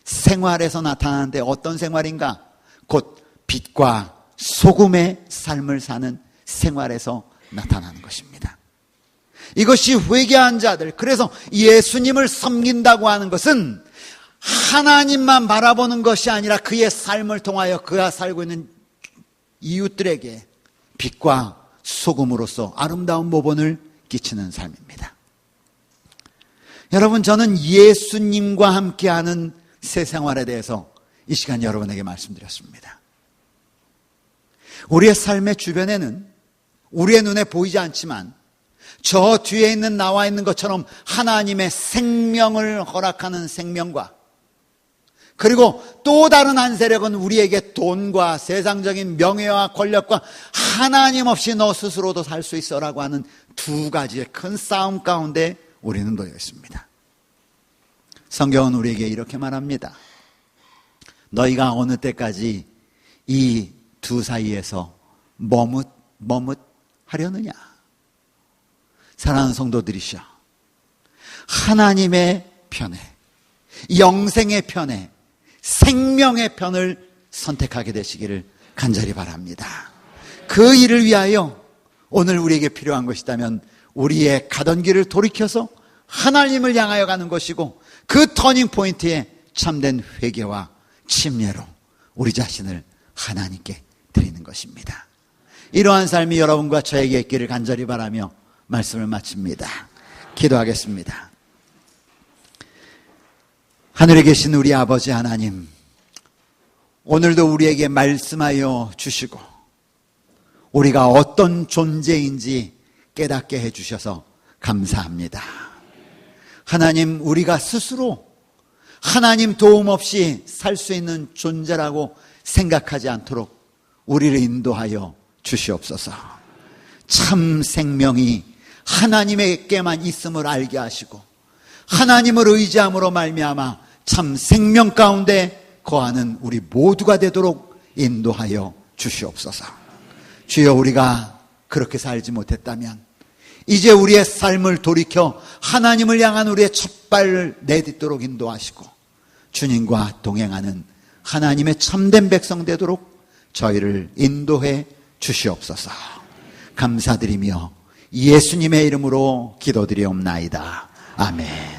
생활에서 나타나는데 어떤 생활인가? 곧 빛과 소금의 삶을 사는 생활에서 나타나는 것입니다. 이것이 회개한 자들. 그래서 예수님을 섬긴다고 하는 것은 하나님만 바라보는 것이 아니라 그의 삶을 통하여 그가 살고 있는 이웃들에게 빛과 소금으로서 아름다운 모본을 끼치는 삶입니다. 여러분, 저는 예수님과 함께하는 새 생활에 대해서 이 시간 여러분에게 말씀드렸습니다. 우리의 삶의 주변에는 우리의 눈에 보이지 않지만 저 뒤에 있는 나와 있는 것처럼 하나님의 생명을 허락하는 생명과, 그리고 또 다른 한 세력은 우리에게 돈과 세상적인 명예와 권력과 하나님 없이 너 스스로도 살 수 있어라고 하는 두 가지의 큰 싸움 가운데 우리는 놓여 있습니다. 성경은 우리에게 이렇게 말합니다. 너희가 어느 때까지 이 두 사이에서 머뭇하려느냐. 사랑하는 성도들이시여, 하나님의 편에, 영생의 편에, 생명의 편을 선택하게 되시기를 간절히 바랍니다. 그 일을 위하여 오늘 우리에게 필요한 것이 있다면 우리의 가던 길을 돌이켜서 하나님을 향하여 가는 것이고, 그 터닝 포인트에 참된 회개와 침례로 우리 자신을 하나님께 드리는 것입니다. 이러한 삶이 여러분과 저에게 있기를 간절히 바라며 말씀을 마칩니다. 기도하겠습니다. 하늘에 계신 우리 아버지 하나님, 오늘도 우리에게 말씀하여 주시고 우리가 어떤 존재인지 깨닫게 해주셔서 감사합니다. 하나님, 우리가 스스로 하나님 도움 없이 살 수 있는 존재라고 생각하지 않도록 우리를 인도하여 주시옵소서. 참 생명이 하나님에게만 있음을 알게 하시고 하나님을 의지함으로 말미암아 참 생명 가운데 거하는 우리 모두가 되도록 인도하여 주시옵소서. 주여, 우리가 그렇게 살지 못했다면 이제 우리의 삶을 돌이켜 하나님을 향한 우리의 첫 발을 내딛도록 인도하시고 주님과 동행하는 하나님의 참된 백성 되도록 저희를 인도해 주시옵소서. 감사드리며 예수님의 이름으로 기도드리옵나이다. 아멘.